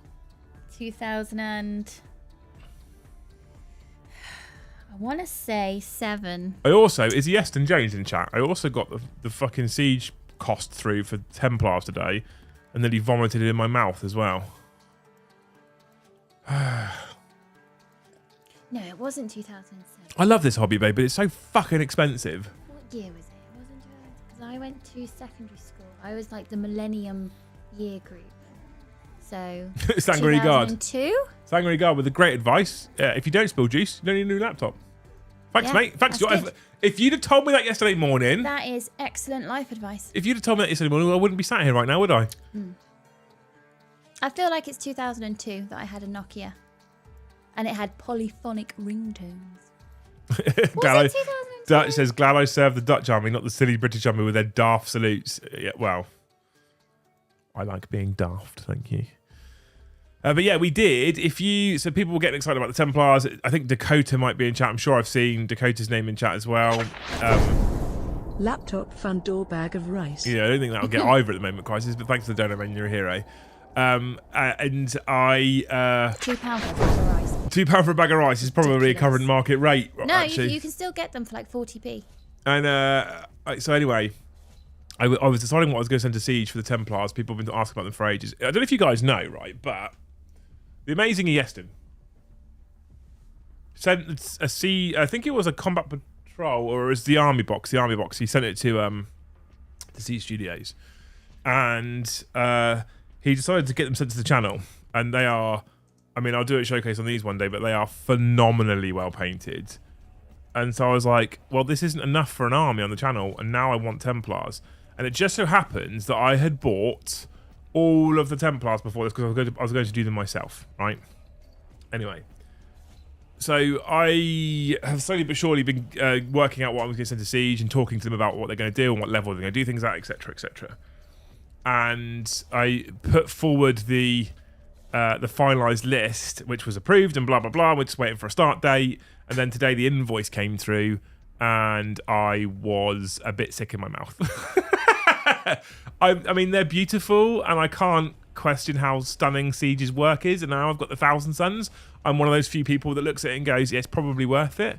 2000 and... I want to say 7. I also, is Yeston Jones in chat? I also got the fucking siege cost through for Templars today, and then he vomited it in my mouth as well. No, it wasn't 2007. I love this hobby, babe, but it's so fucking expensive. What year was it? It wasn't 2000. Because I went to secondary school. I was like the Millennium year group. So, Sangre Guard. 2002? Sangre Guard with the great advice. If you don't spill juice, you don't need a new laptop. Thanks, mate. Thanks. If you'd have told me that yesterday morning... That is excellent life advice. If you'd have told me that yesterday morning, I wouldn't be sat here right now, would I? I feel like it's 2002 that I had a Nokia. and it had polyphonic ringtones. Dutch says, glad I served the Dutch army, not the silly British army with their daft salutes. Yeah, well, I like being daft, thank you. But yeah, we did. So people were getting excited about the Templars. I think Dakota might be in chat. I'm sure I've seen Dakota's name in chat as well. Laptop fund door bag of rice. Yeah, I don't think that'll get either at the moment, Crisis, but thanks for the donor, man, you're a hero. And I... £2 for a bag of rice. £2 for a bag of rice is probably a current market rate. No, actually. you can still get them for like 40p. And so anyway, I was deciding what I was going to send to Siege for the Templars. People have been asking about them for ages. I don't know if you guys know, right, but the amazing Ieston sent a I think it was a combat patrol, or it was the army box. He sent it to Siege Studios, and he decided to get them sent to the channel. And they are, I mean, I'll do a showcase on these one day, but they are phenomenally well painted. And so I was like, well, this isn't enough for an army on the channel, and now I want Templars. And it just so happens that I had bought all of the Templars before this because I was going to do them myself, right? Anyway, so I have slowly but surely been working out what I was going to send to Siege and talking to them about what they're going to do and what level they're going to do things at, etc., etc. And I put forward the finalised list, which was approved and blah, blah, blah. We're just waiting for a start date. And then today the invoice came through and I was a bit sick in my mouth. I mean, they're beautiful and I can't question how stunning Siege's work is. And now I've got the Thousand Suns. I'm one of those few people that looks at it and goes, yeah, it's probably worth it.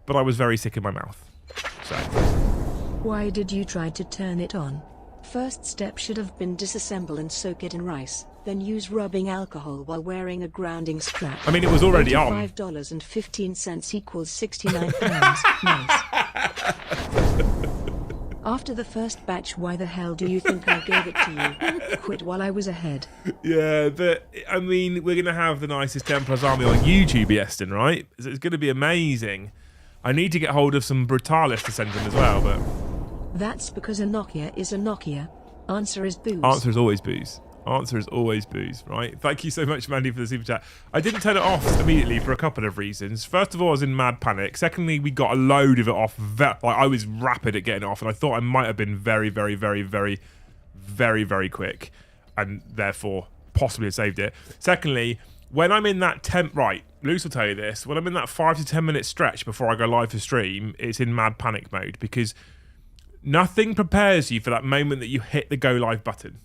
But I was very sick in my mouth. So. Why did you try to turn it on? First step should have been disassemble and soak it in rice, then use rubbing alcohol while wearing a grounding strap. I mean, it was already on. $5.15 equals £69. Nice. After the first batch, why the hell do you think I gave it to you? Quit while I was ahead. Yeah, but, I mean, we're going to have the nicest Templars army on YouTube, Ieston, right? So it's going to be amazing. I need to get hold of some Brutalis to send them as well, but... That's because a Nokia is a Nokia. Answer is booze. Answer is always booze. Answer is always booze, right? Thank you so much, Mandy, for the super chat. I didn't turn it off immediately for a couple of reasons. First of all, I was in mad panic. Secondly, we got a load of it off. I was rapid at getting it off, and I thought I might have been very, very, very, very, very, very quick, and therefore possibly have saved it. Secondly, when I'm in that right, Luce will tell you this, when I'm in that 5 to 10 minute stretch before I go live for stream, it's in mad panic mode because nothing prepares you for that moment that you hit the go live button.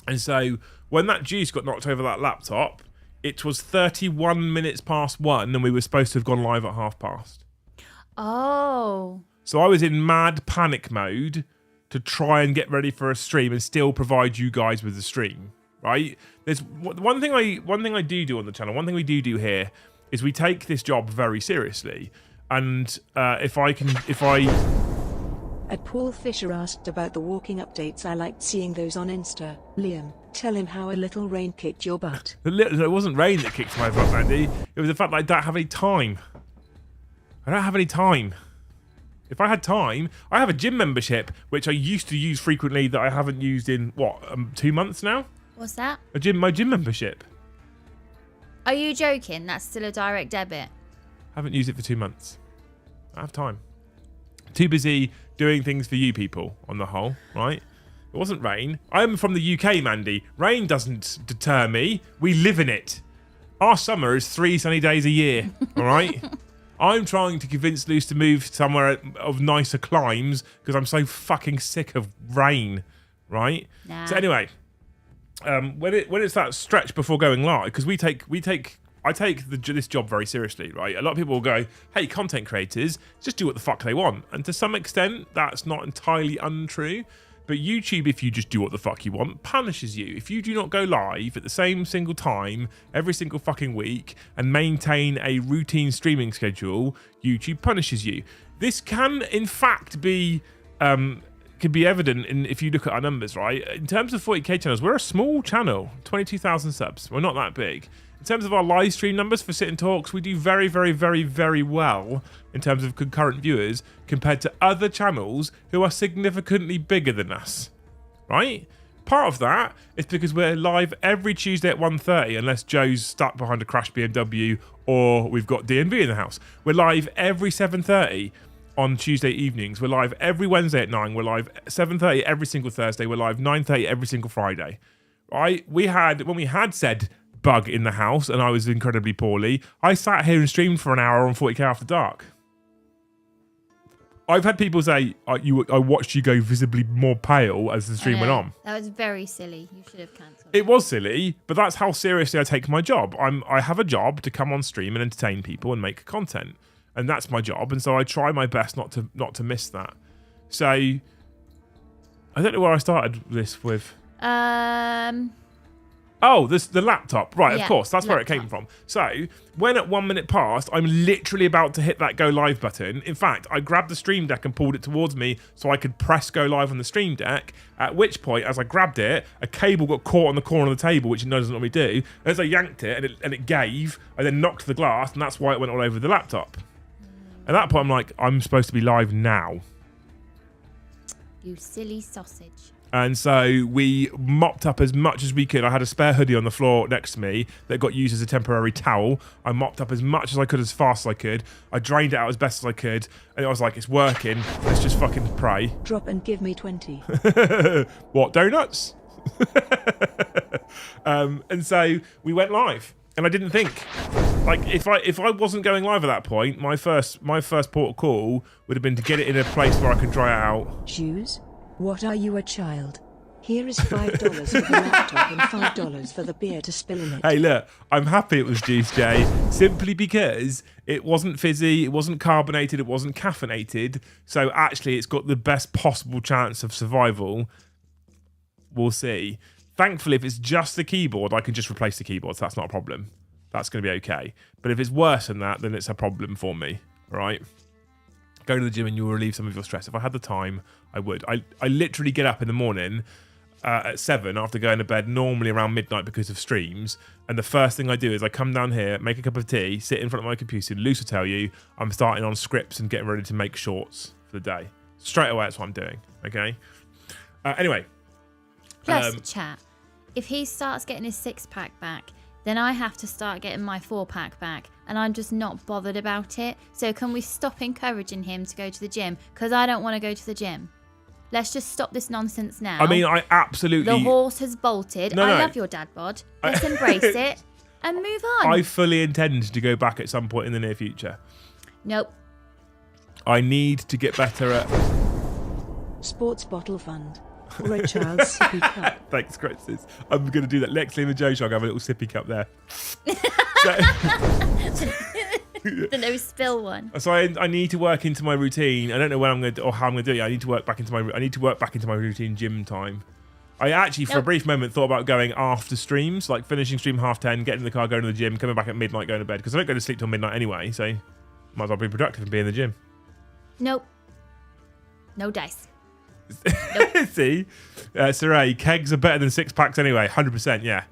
And so when that juice got knocked over that laptop, it was 31 minutes past 1 and we were supposed to have gone live at 1:30. Oh. So I was in mad panic mode to try and get ready for a stream and still provide you guys with the stream, right? There's one thing I do on the channel, one thing we do here is we take this job very seriously. And if I Paul Fisher asked about the walking updates. I liked seeing those on Insta. Liam, tell him how a little rain kicked your butt. It wasn't rain that kicked my butt, Andy. It was the fact that I don't have any time. I don't have any time. If I had time, I have a gym membership, which I used to use frequently that I haven't used in, 2 months now? What's that? My gym membership. Are you joking? That's still a direct debit. Haven't used it for 2 months. I have time. Too busy doing things for you people on the whole, right? It wasn't rain. I'm from the UK, Mandy. Rain doesn't deter me. We live in it. Our summer is 3 sunny days a year, all right? I'm trying to convince Luce to move somewhere of nicer climes because I'm so fucking sick of rain, right? Nah. So anyway, when it's that stretch before going live, because I take this job very seriously, right? A lot of people will go, hey, content creators, just do what the fuck they want. And to some extent, that's not entirely untrue. But YouTube, if you just do what the fuck you want, punishes you. If you do not go live at the same single time, every single fucking week, and maintain a routine streaming schedule, YouTube punishes you. This can, in fact, be... could be evident if you look at our numbers, right? In terms of 40k channels, we're a small channel, 22,000 subs. We're not that big. In terms of our live stream numbers for Sit and Talks, we do very, very, very, very well in terms of concurrent viewers compared to other channels who are significantly bigger than us, right? Part of that is because we're live every Tuesday at 1:30, unless Joe's stuck behind a crashed BMW or we've got D&V in the house. We're live every 7:30 on Tuesday evenings. We're live every Wednesday at 9. We're live 7:30 every single Thursday. We're live 9:30 every single Friday. Right? When we had said bug in the house and I was incredibly poorly, I sat here and streamed for an hour on 40k After Dark. I've had people say, I watched you go visibly more pale as the stream went on. That was very silly. You should have cancelled. It was silly, but that's how seriously I take my job. I have a job to come on stream and entertain people and make content, and that's my job. And so I try my best not to miss that. So I don't know where I started this with. Oh, the laptop. Right, Yeah, of course. That's where it laptop. came from. So, when at 1 minute past, I'm literally about to hit that go live button. In fact, I grabbed the stream deck and pulled it towards me so I could press go live on the stream deck. At which point, as I grabbed it, a cable got caught on the corner of the table, which it doesn't normally do. And as I yanked it and it gave, I then knocked the glass, and that's why it went all over the laptop. At that point, I'm like, I'm supposed to be live now. You silly sausage. And so we mopped up as much as we could. I had a spare hoodie on the floor next to me that got used as a temporary towel. I mopped up as much as I could, as fast as I could. I drained it out as best as I could. And I was like, it's working. Let's just fucking pray. Drop and give me 20. What, donuts? And so we went live. And I didn't think. Like, if I wasn't going live at that point, my first port of call would have been to get it in a place where I could dry it out. Shoes? What are you, a child? Here is $5 for the laptop and $5 for the beer to spill in it. Hey, look, I'm happy it was Juice J, simply because it wasn't fizzy, it wasn't carbonated, it wasn't caffeinated. So actually, it's got the best possible chance of survival. We'll see. Thankfully, if it's just the keyboard, I can just replace the keyboard, so that's not a problem. That's going to be okay. But if it's worse than that, then it's a problem for me, right? Go to the gym and you'll relieve some of your stress. If I had the time, I would. I literally get up in the morning at 7 after going to bed, normally around midnight because of streams. And the first thing I do is I come down here, make a cup of tea, sit in front of my computer. Luce will tell you I'm starting on scripts and getting ready to make shorts for the day. Straight away, that's what I'm doing. Okay? Anyway. Plus, chat. If he starts getting his 6-pack back, then I have to start getting my 4-pack back, and I'm just not bothered about it. So can we stop encouraging him to go to the gym? Because I don't want to go to the gym. Let's just stop this nonsense now. I mean, I absolutely... The horse has bolted. No. I love your dad bod. Let's embrace it and move on. I fully intend to go back at some point in the near future. Nope. I need to get better at... Sports bottle fund. Or a child's sippy cup. Thanks, Francis. I'm going to do that. Lex, Liam and Joe Shog have a little sippy cup there. The no spill one. So I need to work into my routine. I don't know when I'm going to, or how I'm going to do it. I need to work back into my routine gym time. I actually, for a brief moment, thought about going after streams, like finishing stream 10:30, getting in the car, going to the gym, coming back at midnight, going to bed, because I don't go to sleep till midnight anyway. So might as well be productive and be in the gym. Nope. No dice. Nope. See, Saray, kegs are better than 6-packs anyway. 100%. Yeah.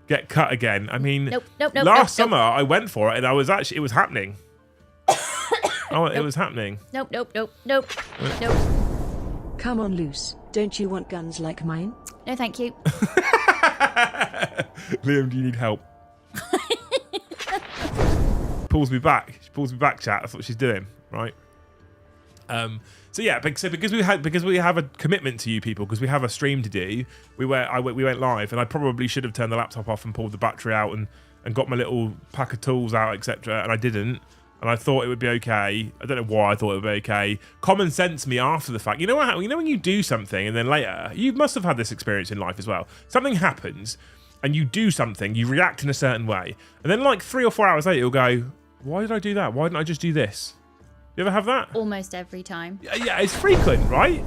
Get cut again. I mean, last summer I went for it and it was happening. It was happening. Nope. Come on, Luce. Don't you want guns like mine? No, thank you. Liam, do you need help? Pulls me back. She pulls me back, chat. That's what she's doing, right? So yeah, because we have a commitment to you people, because we have a stream to do, we went live, and I probably should have turned the laptop off and pulled the battery out and got my little pack of tools out, etc. And I didn't, and I thought it would be okay. I don't know why I thought it would be okay. Common sense me after the fact. You know what? You know when you do something and then later, you must have had this experience in life as well. Something happens, and you do something, you react in a certain way, and then like 3 or 4 hours later, you'll go, "Why did I do that? Why didn't I just do this?" You ever have that? Almost every time. Yeah, it's frequent, right?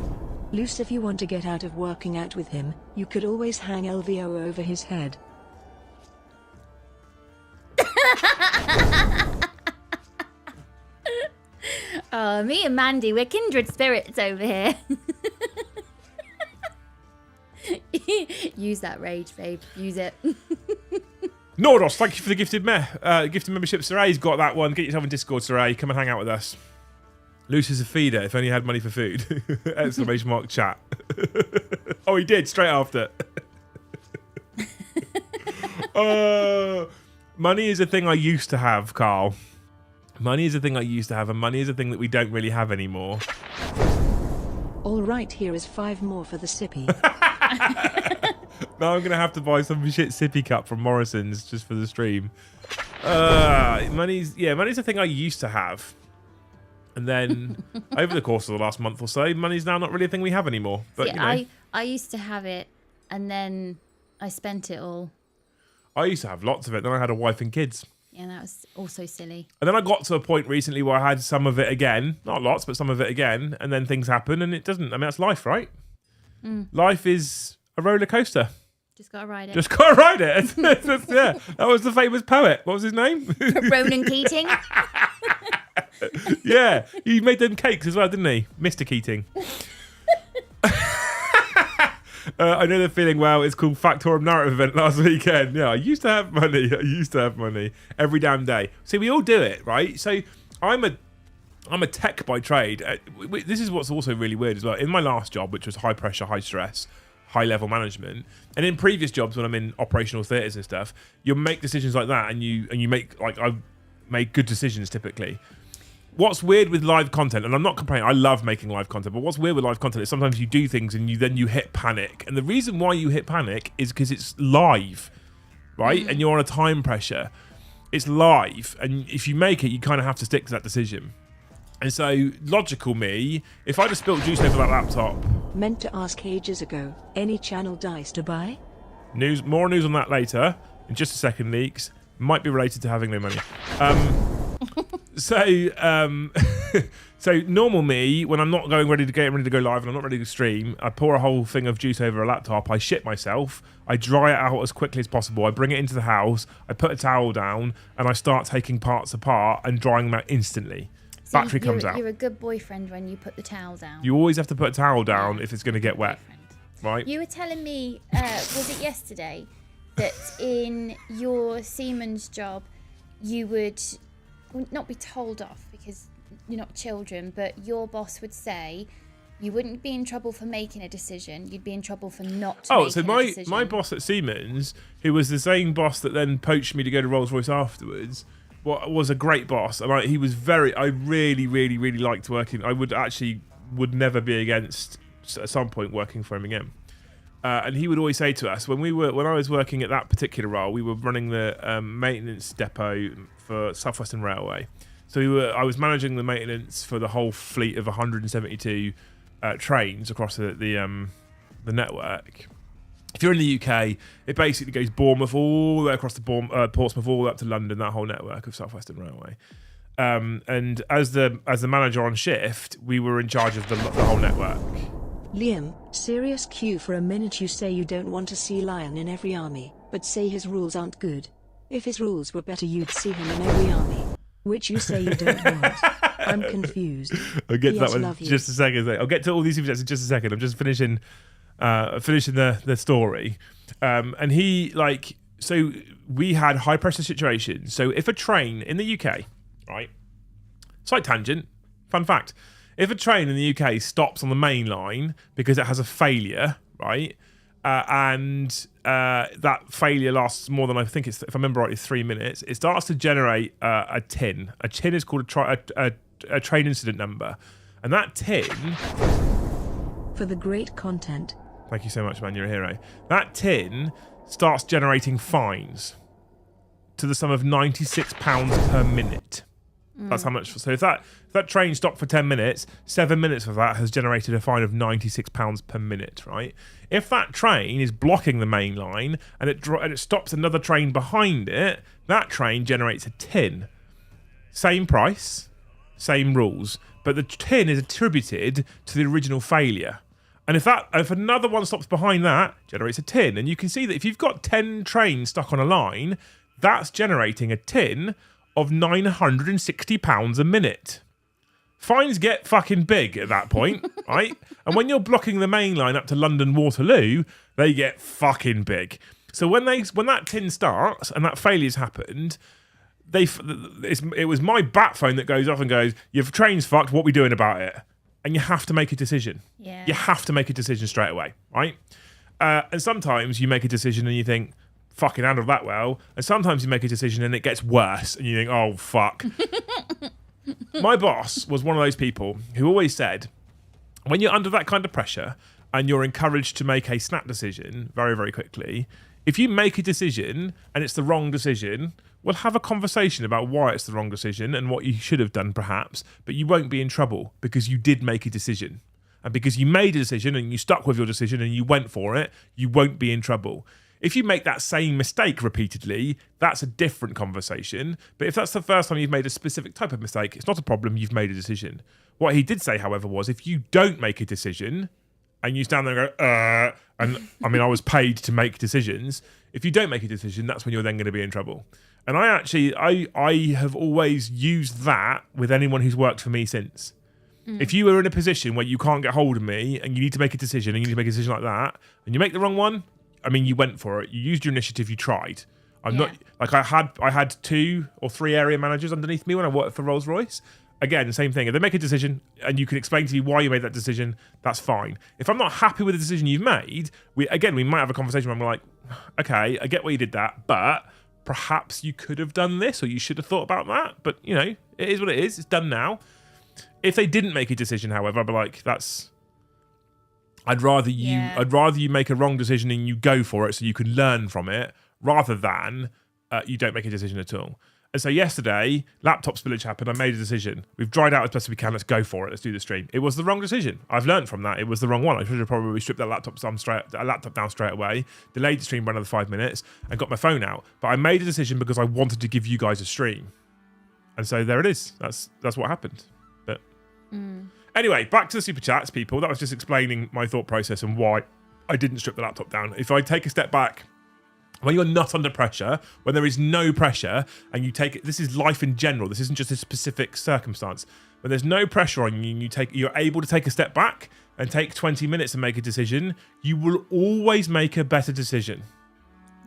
Luce, if you want to get out of working out with him, you could always hang LVO over his head. Oh, me and Mandy, we're kindred spirits over here. Use that rage, babe. Use it. Nordos, thank you for the gifted membership. Saray's got that one. Get yourself in Discord, Saray. Come and hang out with us. Luce is a feeder. If only had money for food. ! Chat. Oh, he did straight after. Money is a thing I used to have, Carl. Money is a thing I used to have, and money is a thing that we don't really have anymore. All right, here is 5 more for the sippy. Now I'm going to have to buy some shit sippy cup from Morrison's just for the stream. Money's a thing I used to have. And then over the course of the last month or so, money's now not really a thing we have anymore. But I used to have it, and then I spent it all. I used to have lots of it. Then I had a wife and kids. Yeah, that was also silly. And then I got to a point recently where I had some of it again. Not lots, but some of it again. And then things happen and it doesn't. I mean, that's life, right? Life is a roller coaster. Just got to ride it. Just got to ride it. Yeah, that was the famous poet. What was his name? Ronan Keating. Yeah, he made them cakes as well, didn't he? Mr. Keating. I know the feeling. Wow, it's called Factorum Narrative event last weekend. Yeah, I used to have money. Every damn day. See, we all do it, right? So I'm a tech by trade. This is what's also really weird as well. In my last job, which was high pressure, high stress, high level management, and in previous jobs when I'm in operational theatres and stuff, you'll make decisions like that, and you make, like, I've made good decisions typically. What's weird with live content, and I'm not complaining, I love making live content, but what's weird with live content is sometimes you do things and you hit panic. And the reason why you hit panic is because it's live, right? And you're on a time pressure. It's live, and if you make it, you kind of have to stick to that decision. And so, logical me, if I just spilled juice over that laptop... Meant to ask ages ago, any channel dice to buy? More news on that later. In just a second, Leaks. Might be related to having no money. So normal me, when I'm not ready to go live and I'm not ready to stream, I pour a whole thing of juice over a laptop, I shit myself, I dry it out as quickly as possible, I bring it into the house, I put a towel down, and I start taking parts apart and drying them out instantly. So Battery comes out. You're a good boyfriend when you put the towel down. You always have to put a towel down if it's going to get wet. Right? You were telling me, was it yesterday, that in your seaman's job, you would not be told off because you're not children, but your boss would say you wouldn't be in trouble for making a decision, you'd be in trouble for not making a decision. My boss at Siemens, who was the same boss that then poached me to go to Rolls-Royce afterwards, was a great boss, and I really, really, really liked working. I would never be against at some point working for him again. And he would always say to us, when I was working at that particular role, we were running the maintenance depot for Southwestern Railway. So I was managing the maintenance for the whole fleet of 172 trains across the network. If you're in the UK, it basically goes Bournemouth all the way across to Portsmouth, all the way up to London, that whole network of Southwestern Railway. And as the manager on shift, we were in charge of the whole network. Liam, serious cue for a minute. You say you don't want to see Lion in every army, but say his rules aren't good. If his rules were better, you'd see him in every army, which you say you don't want. I'm confused. I'll get to that one in just a second. I'll get to all these subjects in just a second. I'm just finishing the story. And he, so we had high pressure situations. So if a train in the UK, right, slight tangent, fun fact, if a train in the UK stops on the main line because it has a failure, right, and that failure lasts more than, I think it's, if I remember right, it's 3 minutes, it starts to generate a tin. A tin is called a train incident number. And that tin... For the great content. Thank you so much, man. You're a hero. That tin starts generating fines to the sum of £96 per minute. That's how much. So if that train stopped for 10 minutes, 7 minutes of that has generated a fine of £96 per minute, right? If that train is blocking the main line and it stops another train behind it, that train generates a tin. Same price, same rules, but the tin is attributed to the original failure. And if another one stops behind that, generates a tin. And you can see that if you've got 10 trains stuck on a line, that's generating a tin of £960 a minute. Fines get fucking big at that point, right? And when you're blocking the main line up to London Waterloo, they get fucking big. So when that tin starts and that failure's happened, it was my bat phone that goes off and goes, "Your train's fucked. What are we doing about it?" and you have to make a decision. Yeah. You have to make a decision straight away, right? And sometimes you make a decision and you think, fucking handled that well. And sometimes you make a decision and it gets worse and you think, oh, fuck. My boss was one of those people who always said, when you're under that kind of pressure and you're encouraged to make a snap decision very, very quickly, if you make a decision and it's the wrong decision, we'll have a conversation about why it's the wrong decision and what you should have done perhaps, but you won't be in trouble because you did make a decision. And because you made a decision and you stuck with your decision and you went for it, you won't be in trouble. If you make that same mistake repeatedly, that's a different conversation. But if that's the first time you've made a specific type of mistake, it's not a problem, you've made a decision. What he did say, however, was if you don't make a decision and you stand there and go, and I mean, I was paid to make decisions. If you don't make a decision, that's when you're then going to be in trouble. And I have always used that with anyone who's worked for me since. If you are in a position where you can't get hold of me and you need to make a decision and you need to make a decision like that and you make the wrong one, I mean, you went for it. You used your initiative. You tried. Not like I had 2 or 3 area managers underneath me when I worked for Rolls-Royce. Again, the same thing. If they make a decision and you can explain to me why you made that decision, that's fine. If I'm not happy with the decision you've made, we might have a conversation where I'm like, okay, I get why you did that, but perhaps you could have done this or you should have thought about that. But, you know, it is what it is. It's done now. If they didn't make a decision, however, I'd be like, I'd rather you make a wrong decision and you go for it so you can learn from it rather than you don't make a decision at all. And so yesterday, laptop spillage happened. I made a decision. We've dried out as best we can. Let's go for it. Let's do the stream. It was the wrong decision. I've learned from that. It was the wrong one. I should have probably stripped that laptop down straight away, delayed the stream by another 5 minutes, and got my phone out. But I made a decision because I wanted to give you guys a stream. And so there it is. That's what happened. But anyway, back to the super chats, people. That was just explaining my thought process and why I didn't strip the laptop down. If I take a step back, when you're not under pressure, when there is no pressure, and you take it, this is life in general. This isn't just a specific circumstance. When there's no pressure on you, and you're able to take a step back and take 20 minutes to make a decision, you will always make a better decision.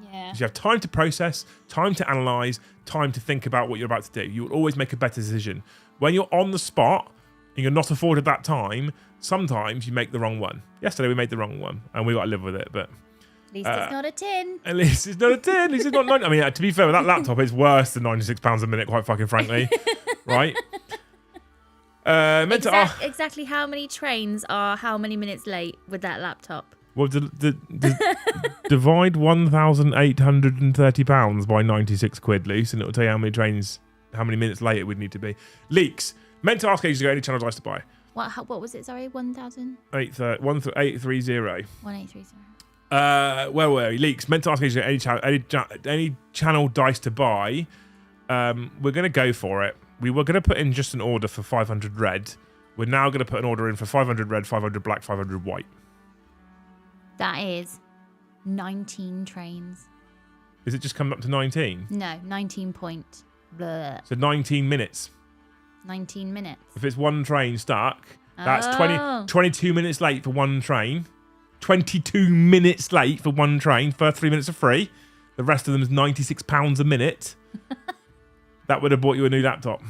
Yeah. Because you have time to process, time to analyze, time to think about what you're about to do. You will always make a better decision. When you're on the spot and you're not afforded that time, sometimes you make the wrong one. Yesterday we made the wrong one, and we got to live with it, but. At least it's not a tin. At least it's not a tin. At least it's not 90. I mean, to be fair, with that laptop, it's worse than £96 a minute, quite fucking frankly. Right? Exactly how many trains are how many minutes late with that laptop? Well, divide £1,830 by 96 quid, Luce, and it'll tell you how many trains, how many minutes late it would need to be. Leaks. Meant to ask ages ago any channel dice to buy. What was it? Sorry, 1,000? 830. 1830. Where were we? Leaks. Meant to ask ages ago any channel dice to buy. We're going to go for it. We were going to put in just an order for 500 red. We're now going to put an order in for 500 red, 500 black, 500 white. That is 19 trains. Is it just coming up to 19? No, 19 point. Blah. So 19 minutes. 19 minutes. If it's one train stuck, that's 22 minutes late for one train. 22 minutes late for one train. First 3 minutes are free. The rest of them is £96 a minute. That would have bought you a new laptop.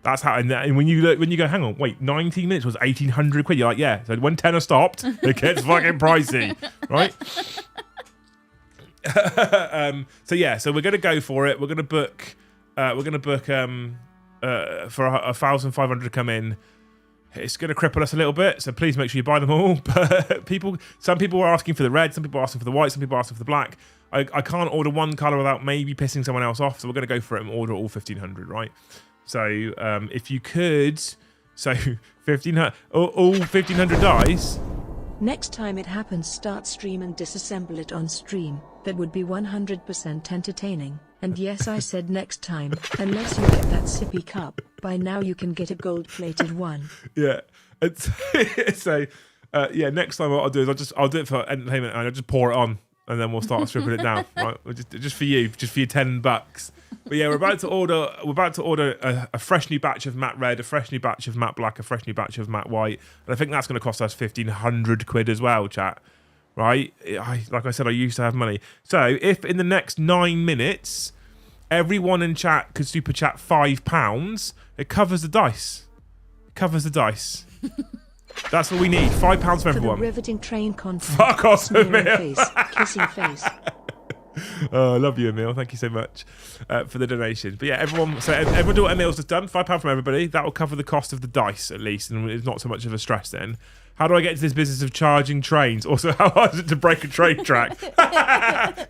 That's how. And when you go, hang on, wait, 19 minutes was 1,800 quid. You're like, yeah. So when tenner stopped, it gets fucking pricey, right? So we're gonna go for it. We're gonna book for 1,500 to come in. It's going to cripple us a little bit, so please make sure you buy them all. But some people are asking for the red, some people are asking for the white, some people are asking for the black. I can't order one colour without maybe pissing someone else off, so we're going to go for it and order all 1,500, right? So if you could, 1,500, all 1,500 dice. Next time it happens, start stream and disassemble it on stream. That would be 100% entertaining. And yes, I said next time, unless you get that sippy cup. By now you can get a gold-plated one. Yeah. Next time what I'll do is I'll do it for entertainment and I'll just pour it on and then we'll start stripping it down. Right? Just for you, just for your $10. But yeah, we're about to order a fresh new batch of matte red, a fresh new batch of matte black, a fresh new batch of matte white. And I think that's going to cost us 1,500 quid as well, chat. Right? Like I said, I used to have money. So if in the next 9 minutes, everyone in chat could super chat £5, it covers the dice. That's all we need. £5 for For the everyone. riveting train content. Fuck off, Smearing Emil. face, kissing face. Oh, I love you, Emil. Thank you so much for the donation. But yeah, everyone do what Emil's just done. £5 from everybody. That will cover the cost of the dice at least, and it's not so much of a stress then. How do I get into this business of charging trains? Also, how hard is it to break a train track?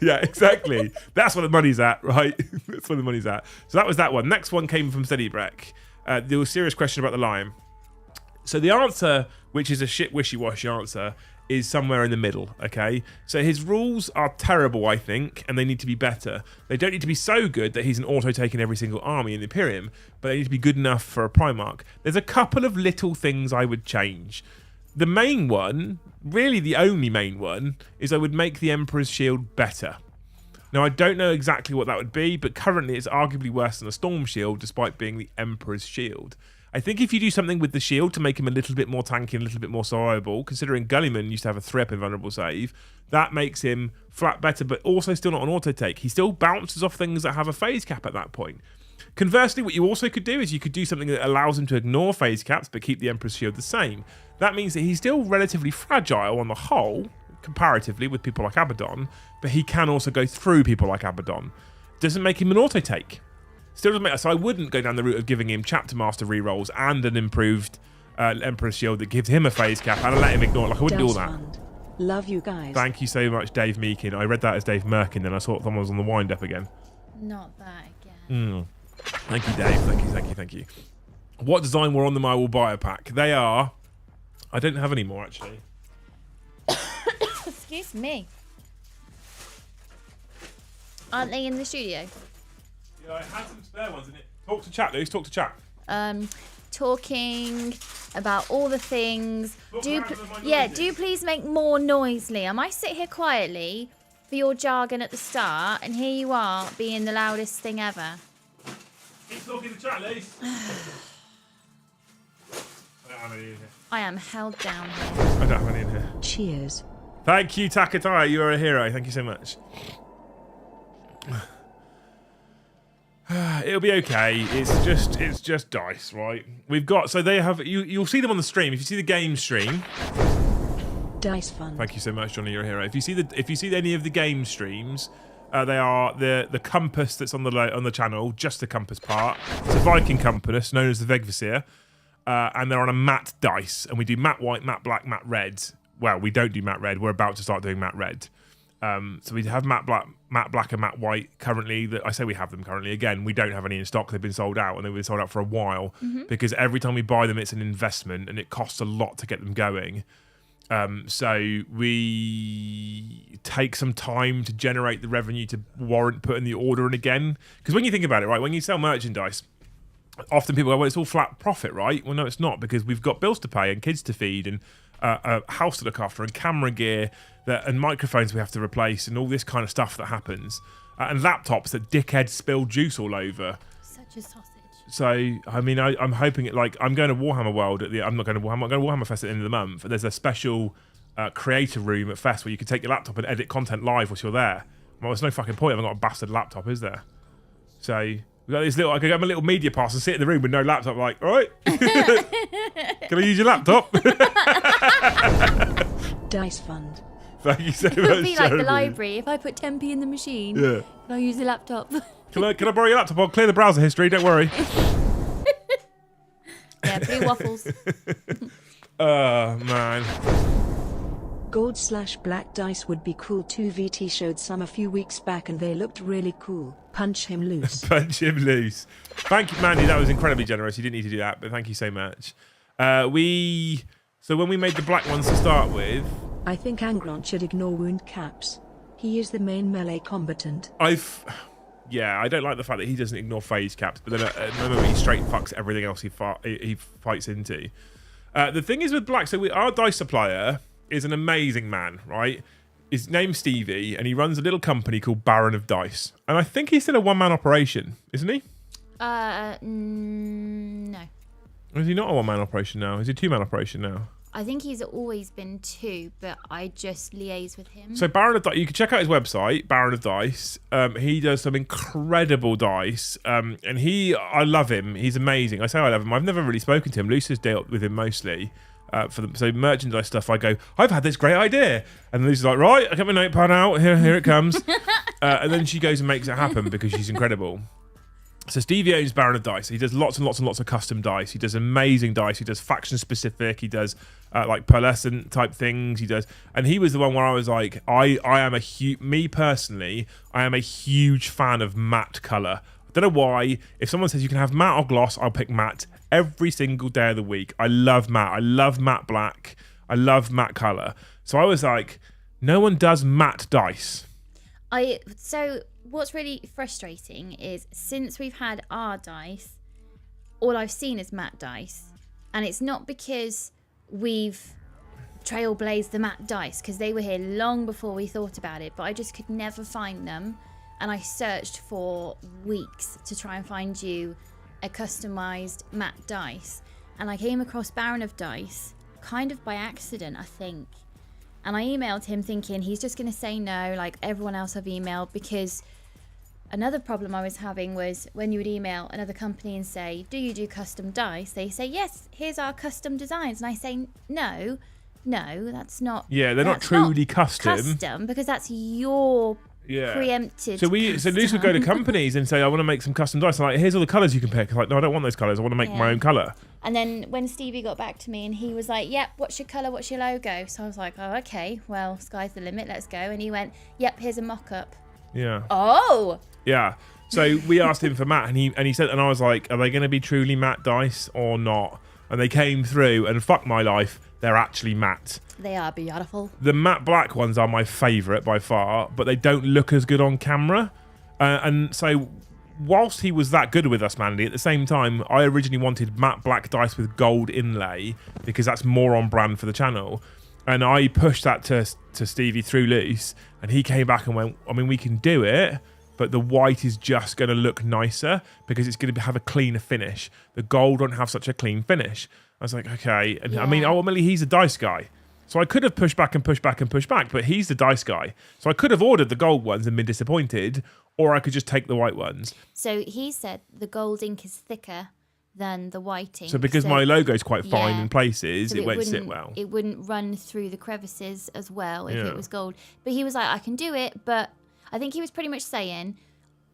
Yeah, exactly. That's where the money's at, right? That's where the money's at. So that was that one. Next one came from Steady Breck. There was a serious question about the lion. So the answer, which is a shit wishy-washy answer, is somewhere in the middle, okay? So his rules are terrible, I think, and they need to be better. They don't need to be so good that he's an auto-take in every single army in the Imperium, but they need to be good enough for a Primarch. There's a couple of little things I would change. The main one, really the only main one, is I would make the Emperor's Shield better. Now, I don't know exactly what that would be, but currently it's arguably worse than a Storm Shield, despite being the Emperor's Shield. I think if you do something with the shield to make him a little bit more tanky and a little bit more survivable, considering Gulliman used to have a 3-up invulnerable save, that makes him flat better, but also still not an auto-take. He still bounces off things that have a phase cap at that point. Conversely, what you also could do is you could do something that allows him to ignore phase caps, but keep the Emperor's Shield the same. That means that he's still relatively fragile on the whole, comparatively, with people like Abaddon, but he can also go through people like Abaddon. Doesn't make him an auto-take. Still doesn't make, so I wouldn't go down the route of giving him Chapter Master rerolls and an improved Emperor's Shield that gives him a phase cap and let him ignore it. Like, I wouldn't do all that. Fund. Love you guys. Thank you so much, Dave Meakin. I read that as Dave Merkin, then I saw someone was on the wind-up again. Not that again. Thank you, Dave. Thank you. What design were on them I will buy a pack? They are... I don't have any more, actually. Excuse me. Aren't they in the studio? Yeah, I had some spare ones in it. Talk to chat, Luce. Talk to chat. Talking about all the things. Do please make more noise, Liam. I sit here quietly for your jargon at the start, and here you are being the loudest thing ever. Keep talking to chat, Luce. I don't have any in here. I am held down here. I don't have any in here. Cheers. Thank you, Takatai. You are a hero. Thank you so much. It'll be okay. It's just dice, right? We've got, so they have, you'll see them on the stream. If you see the game stream, Dice Fund. thank you so much, Johnny. You're a hero. If you see any of the game streams, they are the compass that's on the channel, just the compass part. It's a Viking compass known as the Vegvasir, and they're on a matte dice, and we do matte white, matte black, matte red. Well, we don't do matte red. We're about to start doing matte red. So we have matte black, and matte white currently. I say we have them currently. Again, we don't have any in stock. They've been sold out, and they've been sold out for a while because every time we buy them, it's an investment, and it costs a lot to get them going. So we take some time to generate the revenue to warrant putting the order in again. Because when you think about it, right, when you sell merchandise, often people go, well, it's all flat profit, right? Well, no, it's not, because we've got bills to pay and kids to feed and a house to look after and camera gear and microphones we have to replace and all this kind of stuff that happens. And laptops that dickheads spill juice all over. Such a sausage. So, I mean, I'm hoping it, like, I'm going to Warhammer World I'm not going to Warhammer Fest at the end of the month. There's a special creator room at Fest where you can take your laptop and edit content live whilst you're there. Well, there's no fucking point. I haven't got a bastard laptop, is there? So, we got this little, I can get my little media pass and sit in the room with no laptop, like, all right, can I use your laptop? Dice Fund. Thank you so much. It would be like the Jeremy. library. If I put 10p in the machine, Yeah. can I use the laptop? Can I borrow your laptop? I'll clear the browser history, don't worry. Yeah, blue waffles. Oh, man. Gold/black dice would be cool too. VT showed some a few weeks back and they looked really cool. Punch him loose. Punch him loose. Thank you, Mandy. That was incredibly generous. You didn't need to do that, but thank you so much. So when we made the black ones to start with, I think Angron should ignore wound caps. He is the main melee combatant. yeah, I don't like the fact that he doesn't ignore phase caps, but then at the moment he straight fucks everything else he fights into. The thing is with black, so our dice supplier is an amazing man, right? His name's Stevie, and he runs a little company called Baron of Dice. And I think he's still a one-man operation, isn't he? No. Or is he not a one-man operation now? Is he a two-man operation now? I think he's always been 2, but I just liaise with him. So Baron of Dice, you can check out his website, Baron of Dice. He does some incredible dice, and I love him. He's amazing. I say I love him. I've never really spoken to him. Lucy's dealt with him mostly. for them. So merchandise stuff, I go, I've had this great idea. And Lucy's like, right, I get my notepad out. Here it comes. And then she goes and makes it happen because she's incredible. So Stevie owns Baron of Dice. He does lots and lots and lots of custom dice. He does amazing dice. He does faction specific. He does like pearlescent type things. He does, and he was the one where I was like, I am me personally, I am a huge fan of matte color. I don't know why. If someone says you can have matte or gloss, I'll pick matte every single day of the week. I love matte. I love matte black. I love matte color. So I was like, no one does matte dice. What's really frustrating is since we've had our dice, all I've seen is matte dice. And it's not because we've trailblazed the matte dice, because they were here long before we thought about it, but I just could never find them. And I searched for weeks to try and find you a customized matte dice. And I came across Baron of Dice kind of by accident, I think. And I emailed him thinking he's just going to say no, like everyone else I've emailed, because another problem I was having was when you would email another company and say, do you do custom dice? They say, yes, here's our custom designs. And I say, no, that's not. Yeah, they're not truly custom. Because that's your preempted. So Lucy would go to companies and say, I want to make some custom dice. I'm like, here's all the colours you can pick. I'm like, no, I don't want those colours. I want to make my own colour. And then when Stevie got back to me and he was like, yep, what's your colour? What's your logo? So I was like, oh, okay, well, sky's the limit. Let's go. And he went, yep, here's a mock-up. Yeah. Oh. Yeah. So we asked him for matte, and he said, and I was like, are they going to be truly matte dice or not? And they came through, and fuck my life, they're actually matte. They are beautiful. The matte black ones are my favourite by far, but they don't look as good on camera. And so whilst he was that good with us, Mandy, at the same time, I originally wanted matte black dice with gold inlay because that's more on brand for the channel. And I pushed that to Stevie through Luce, and he came back and went, I mean, we can do it, but the white is just going to look nicer because it's going to have a cleaner finish. The gold won't have such a clean finish. I was like, okay. And I mean, ultimately, he's a dice guy. So I could have pushed back and pushed back and pushed back, but he's the dice guy. So I could have ordered the gold ones and been disappointed, or I could just take the white ones. So he said the gold ink is thicker than the white ink. So because my logo is quite fine in places, so it won't sit well. It wouldn't run through the crevices as well if it was gold. But he was like, I can do it, but I think he was pretty much saying,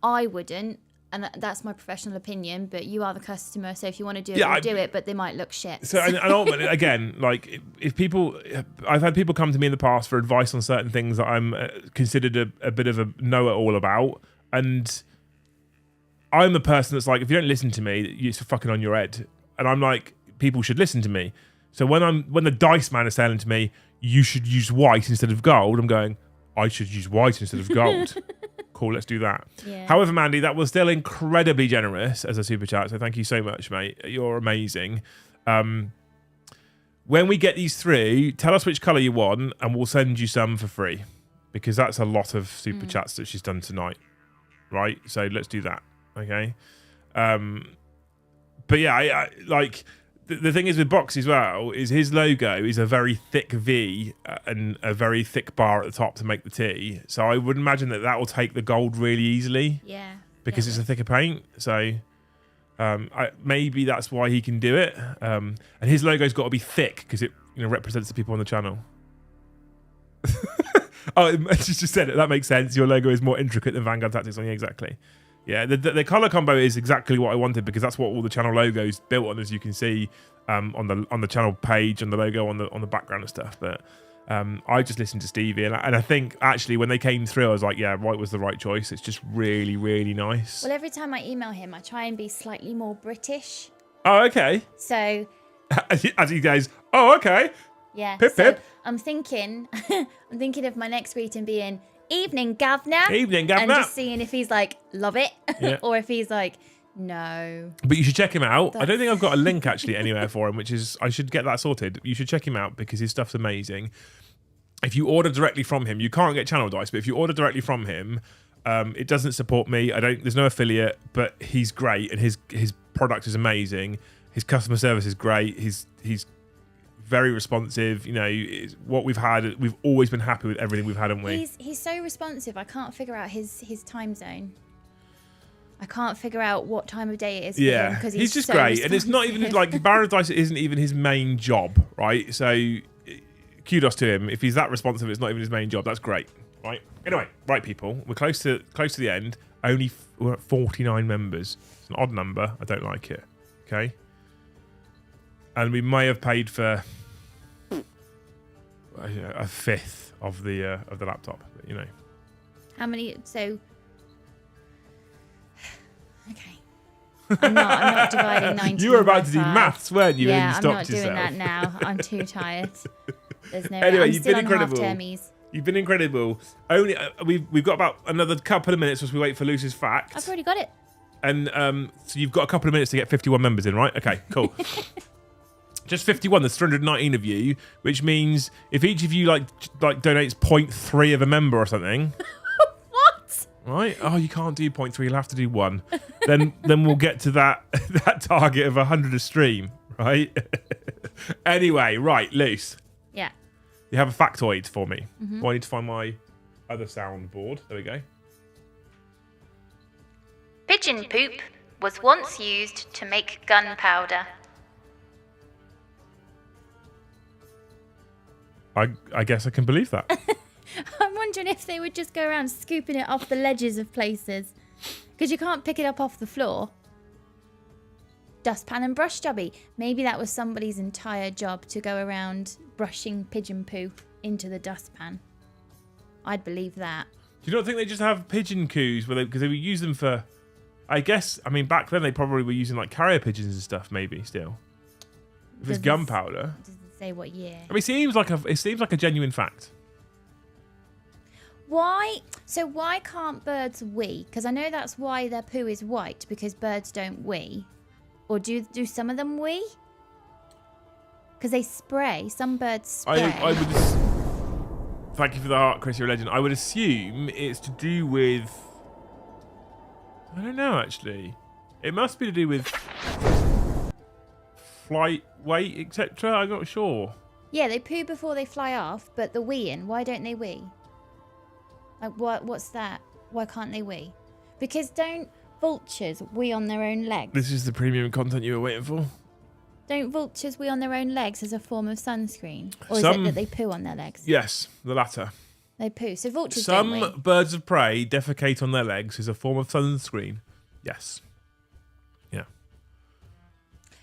I wouldn't, and that's my professional opinion, but you are the customer, so if you want to do it, we'll do it, but they might look shit. So, and ultimately, again, like, I've had people come to me in the past for advice on certain things that I'm considered a bit of a know-it-all about, and I'm the person that's like, if you don't listen to me, you're fucking on your head. And I'm like, people should listen to me. So when the dice man is telling to me, you should use white instead of gold, I'm going, I should use white instead of gold. Cool, let's do that. Yeah. However, Mandy, that was still incredibly generous as a super chat. So thank you so much, mate. You're amazing. When we get these through, tell us which colour you want, and we'll send you some for free, because that's a lot of super chats that she's done tonight. Right? So let's do that. Okay. But yeah, I like the thing is with Box as well is his logo is a very thick V and a very thick bar at the top to make the T. So I would imagine that will take the gold really easily. Yeah. Because it's a thicker paint. So maybe that's why he can do it. And his logo's got to be thick because it represents the people on the channel. Oh, she just said it. That makes sense. Your logo is more intricate than Vanguard Tactics on you. Exactly. Yeah, the color combo is exactly what I wanted because that's what all the channel logos built on, as you can see on the channel page and the logo on the background and stuff. But I just listened to Stevie, and I think actually when they came through, I was like, yeah, white was the right choice. It's just really, really nice. Well, every time I email him, I try and be slightly more British. Oh, okay. So as he goes, oh, okay. Yeah. Pip, pip. I'm thinking of my next greeting being, evening, governor. Evening, governor. And just seeing if he's like, love it. Yeah. Or if he's like, no. But you should check him out. I don't think I've got a link actually anywhere for him, which is, I should get that sorted. You should check him out because his stuff's amazing. If you order directly from him, you can't get channel dice, but if you order directly from him, it doesn't support me. There's no affiliate, but he's great and his product is amazing. His customer service is great. He's very responsive. What we've had, we've always been happy with everything we've had, haven't we? He's so responsive. I can't figure out his time zone. can't figure out what time of day it is for him because he's just so great. And it's not even like Baron of Dice isn't even his main job, right? So kudos to him. If he's that responsive, it's not even his main job. That's great, right? Anyway, right, people, we're close to the end. We're at 49 members. It's an odd number. I don't like it. Okay, and we may have paid for a fifth of the laptop. But, you know, how many? So okay. I'm not dividing 19. You were about to do maths, weren't you? Yeah, and you I'm not yourself. doing that now. I'm too tired. There's no. Anyway, I'm you've still been on incredible. half-termies. You've been incredible. Only we've got about another couple of minutes as we wait for Lucy's fact. I've already got it. And so you've got a couple of minutes to get 51 members in, right? Okay, cool. Just 51. There's 319 of you, which means if each of you like donates 0.3 of a member or something. What? Right? Oh, you can't do 0.3. You'll have to do 1. then we'll get to that target of 100 a stream, right? Anyway, right, Luce. Yeah. You have a factoid for me. Mm-hmm. Well, I need to find my other soundboard. There we go. Pigeon poop was once used to make gunpowder. I guess I can believe that. I'm wondering if they would just go around scooping it off the ledges of places. Because you can't pick it up off the floor. Dustpan and brush jobby. Maybe that was somebody's entire job to go around brushing pigeon poo into the dustpan. I'd believe that. Do you not think they just have pigeon coos because they would use them for? I guess. I mean, back then they probably were using like carrier pigeons and stuff. Maybe still. If it's gunpowder. Doesn't say what year. I mean, it seems like a genuine fact. Why? So why can't birds wee? Because I know that's why their poo is white, because birds don't wee. Or do some of them wee? Because they spray. Some birds spray. I would. Thank you for the heart, Chris. You're a legend. I would assume it's to do with. I don't know, actually. It must be to do with flight weight, etc. I'm not sure. Yeah, they poo before they fly off, but the weeing, why don't they wee? Like, what's that? Why can't they wee? Because don't vultures wee on their own legs? This is the premium content you were waiting for. Don't vultures wee on their own legs as a form of sunscreen? Or is it that they poo on their legs? Yes, the latter. They poo. So vultures don't wee. Some birds of prey defecate on their legs as a form of sunscreen. Yes. Yeah.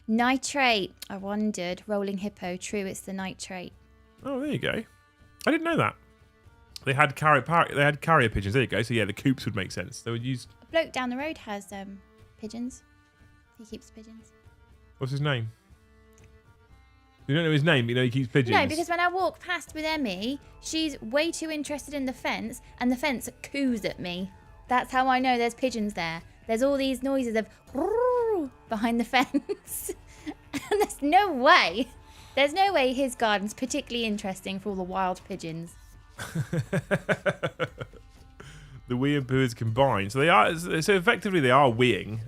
Nitrate. I wondered. Rolling hippo. True, it's the nitrate. Oh, there you go. I didn't know that. They had carrier pigeons. There you go. So yeah, the coops would make sense. They would use. A bloke down the road has pigeons. He keeps pigeons. What's his name? You don't know his name, but you know he keeps pigeons. No, because when I walk past with Emmy, she's way too interested in the fence, and the fence coos at me. That's how I know there's pigeons there. There's all these noises of behind the fence. And there's no way his garden's particularly interesting for all the wild pigeons. The wee and poo is combined, so they are. So effectively, they are weeing.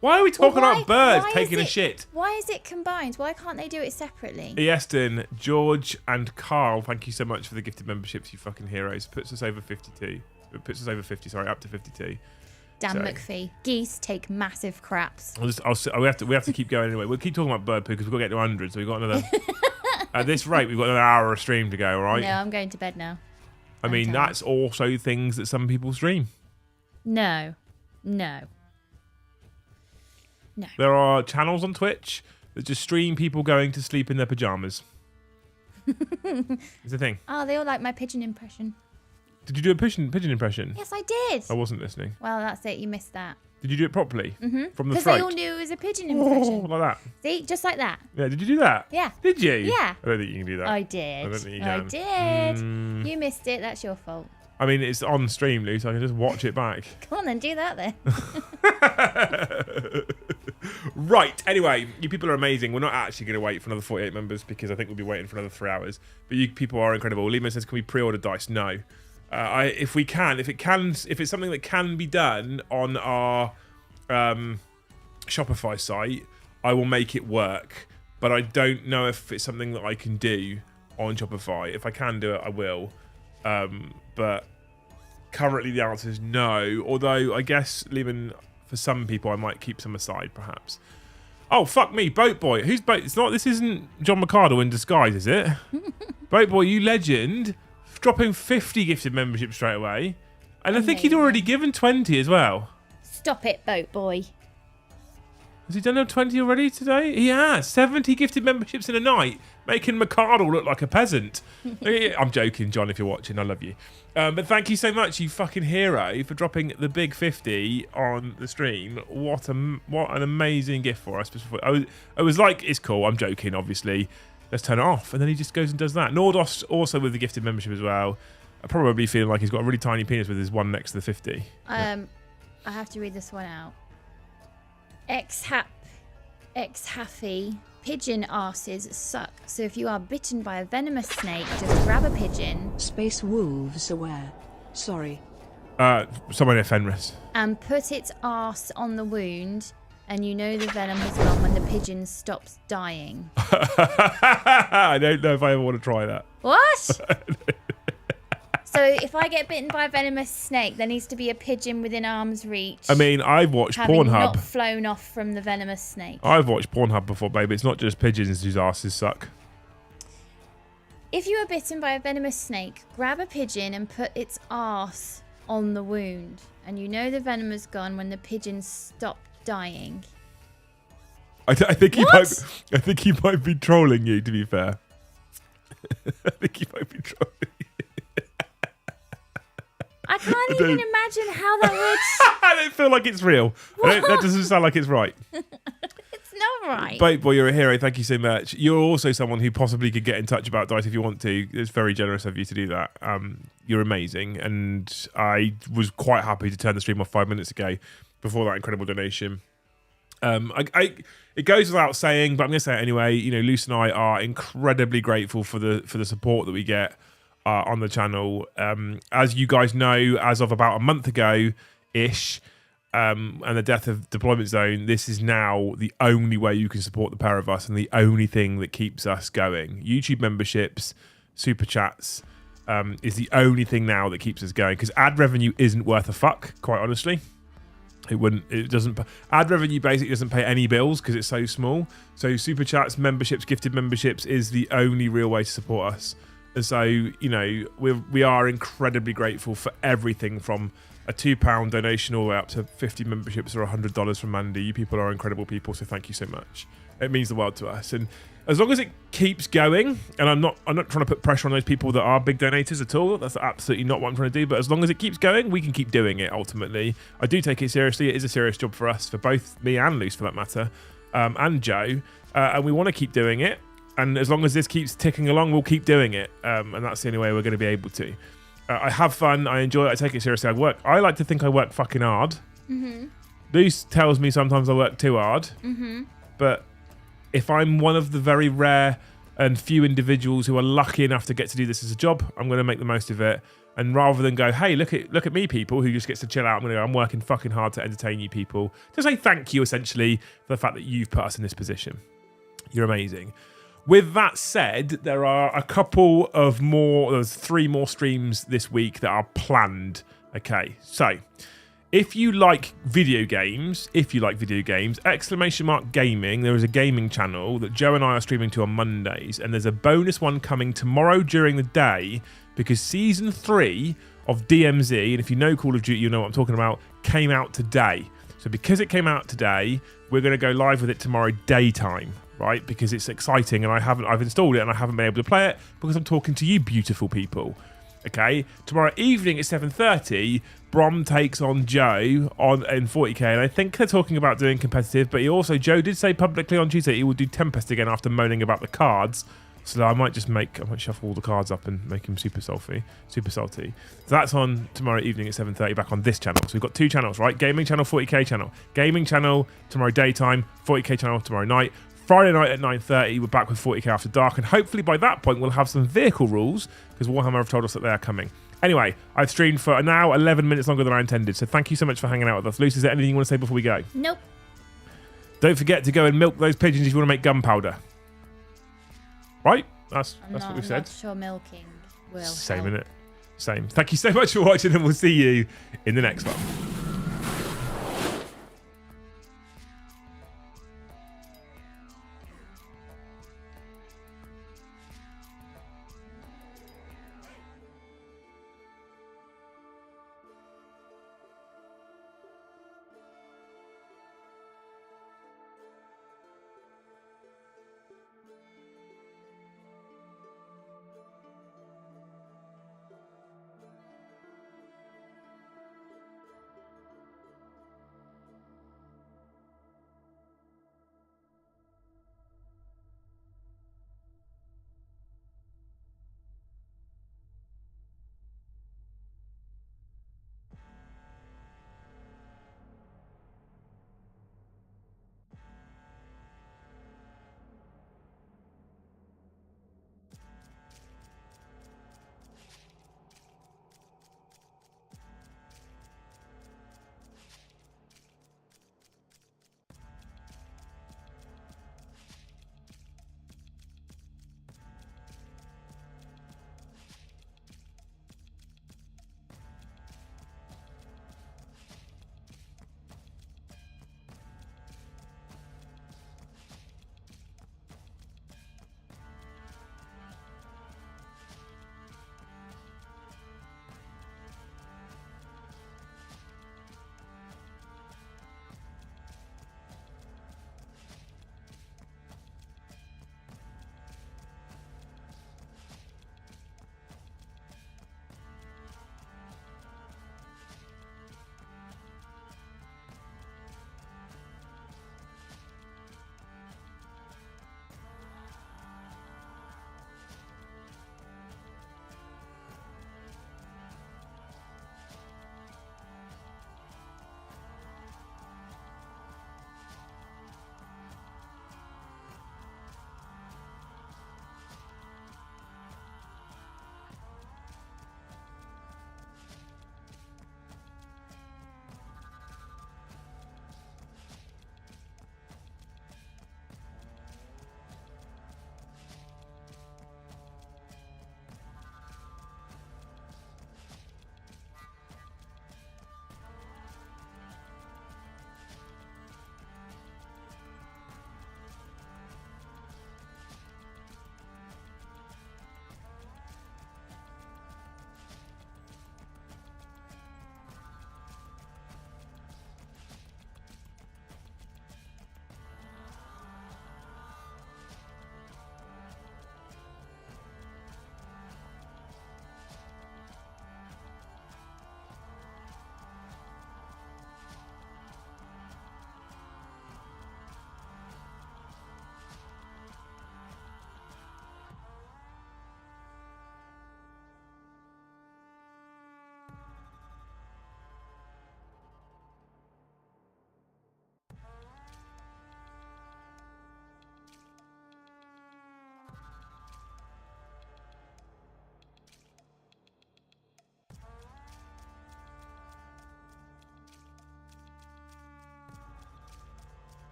Why are we talking about birds taking a shit? Why is it combined? Why can't they do it separately? Easton, George, and Carl, thank you so much for the gifted memberships, you fucking heroes. Puts us over 52. It puts us over 50. Sorry, up to 52. Dan McPhee. Geese take massive craps. We have to keep going anyway. We'll keep talking about bird poo because we've got to get to 100. So we've got another. At this rate, we've got another hour of stream to go. Right? No, I'm going to bed now. I mean, that's also things that some people stream. No. There are channels on Twitch that just stream people going to sleep in their pajamas. It's a thing. Oh, they all like my pigeon impression. Did you do a pigeon impression? Yes, I did. I wasn't listening. Well, that's it. You missed that. Did you do it properly? Mm-hmm. From the throat? Because they all knew it was a pigeon impression. Like that? See? Just like that. Yeah, did you do that? Yeah. Did you? Yeah. I don't think you can do that. I did. I don't think you I can. did. You missed it. That's your fault. I mean, it's on stream, Lou, so I can just watch it back. Come on then, do that then. Right, anyway, you people are amazing. We're not actually going to wait for another 48 members because I think we'll be waiting for another 3 hours. But you people are incredible. Lehman says, can we pre-order dice? No. If it's something that can be done on our Shopify site, I will make it work. But I don't know if it's something that I can do on Shopify. If I can do it, I will. But currently the answer is no. Although I guess Lehman for some people, I might keep some aside, perhaps. Oh, fuck me, Boat Boy. Who's Boat? It's not. This isn't John McArdle in disguise, is it? Boat Boy, you legend, dropping 50 gifted memberships straight away, and I think he'd already given 20 as well. Stop it, Boat Boy. Has he done 20 already today? He has. 70 gifted memberships in a night, making McArdle look like a peasant. I'm joking, John, if you're watching. I love you. But thank you so much, you fucking hero, for dropping the big 50 on the stream. What an amazing gift for us. I was like, it's cool. I'm joking, obviously. Let's turn it off. And then he just goes and does that. Nordos also with the gifted membership as well. Probably feeling like he's got a really tiny penis with his one next to the 50. I have to read this one out. Ex-happy. Pigeon arses suck. So if you are bitten by a venomous snake, just grab a pigeon. Space wolves aware. Sorry. Someone at Fenris. And put its arse on the wound, and you know the venom has gone when the pigeon stops dying. I don't know if I ever want to try that. What? So if I get bitten by a venomous snake, there needs to be a pigeon within arm's reach. I mean, I've watched having Pornhub. Not flown off from the venomous snake. I've watched Pornhub before, babe. It's not just pigeons whose asses suck. If you are bitten by a venomous snake, grab a pigeon and put its arse on the wound, and you know the venom is gone when the pigeon stopped dying. I think he might be trolling you. To be fair, I think he might be trolling you. I can't even imagine how that would. I don't feel like it's real. That doesn't sound like it's right. It's not right. Boat Boy, you're a hero. Thank you so much. You're also someone who possibly could get in touch about Dice if you want to. It's very generous of you to do that. You're amazing. And I was quite happy to turn the stream off 5 minutes ago before that incredible donation. It goes without saying, but I'm going to say it anyway. You know, Luce and I are incredibly grateful for the support that we get on the channel. As you guys know, as of about a month ago-ish, and the death of Deployment Zone, this is now the only way you can support the pair of us and the only thing that keeps us going. YouTube memberships, super chats is the only thing now that keeps us going, because ad revenue isn't worth a fuck, quite honestly. Ad revenue basically doesn't pay any bills because it's so small. So super chats, memberships, gifted memberships is the only real way to support us. And so, you know, we are incredibly grateful for everything from a £2 donation all the way up to 50 memberships or $100 from Mandy. You people are incredible people, so thank you so much. It means the world to us. And as long as it keeps going, and I'm not trying to put pressure on those people that are big donators at all. That's absolutely not what I'm trying to do. But as long as it keeps going, we can keep doing it, ultimately. I do take it seriously. It is a serious job for us, for both me and Luce, for that matter, and Joe. And we want to keep doing it. And as long as this keeps ticking along, we'll keep doing it. And that's the only way we're going to be able to. I have fun. I enjoy it. I take it seriously. I like to think I work fucking hard. Mm-hmm. Luce tells me sometimes I work too hard. Mm-hmm. But if I'm one of the very rare and few individuals who are lucky enough to get to do this as a job, I'm going to make the most of it. And rather than go, hey, look at me, people, who just gets to chill out, I'm going to go, I'm working fucking hard to entertain you people. To say thank you, essentially, for the fact that you've put us in this position. You're amazing. With that said, there are there's 3 more streams this week that are planned. Okay, so if you like video games, !gaming, there is a gaming channel that Joe and I are streaming to on Mondays, and there's a bonus one coming tomorrow during the day, because season 3 of DMZ, and if you know Call of Duty, you know what I'm talking about, came out today. So because it came out today, we're going to go live with it tomorrow daytime. Right, because it's exciting, and I've installed it and I haven't been able to play it because I'm talking to you beautiful people. Okay, tomorrow evening at 7:30, Brom takes on Joe in 40k, and I think they're talking about doing competitive. But Joe did say publicly on Tuesday he would do Tempest again after moaning about the cards. So I might shuffle all the cards up and make him super salty. So that's on tomorrow evening at 7:30 back on this channel. So we've got 2 channels, right? Gaming channel, 40k channel. Gaming channel tomorrow daytime, 40k channel tomorrow night. Friday night at 9:30, we're back with 40k After Dark, and hopefully by that point we'll have some vehicle rules, because Warhammer have told us that they are coming. Anyway, I've streamed for now 11 minutes longer than I intended, so thank you so much for hanging out with us. Luce, is there anything you want to say before we go? Nope. Don't forget to go and milk those pigeons if you want to make gunpowder. Right? That's what we said. I'm not sure milking will Same, help. innit? Same. Thank you so much for watching, and we'll see you in the next one.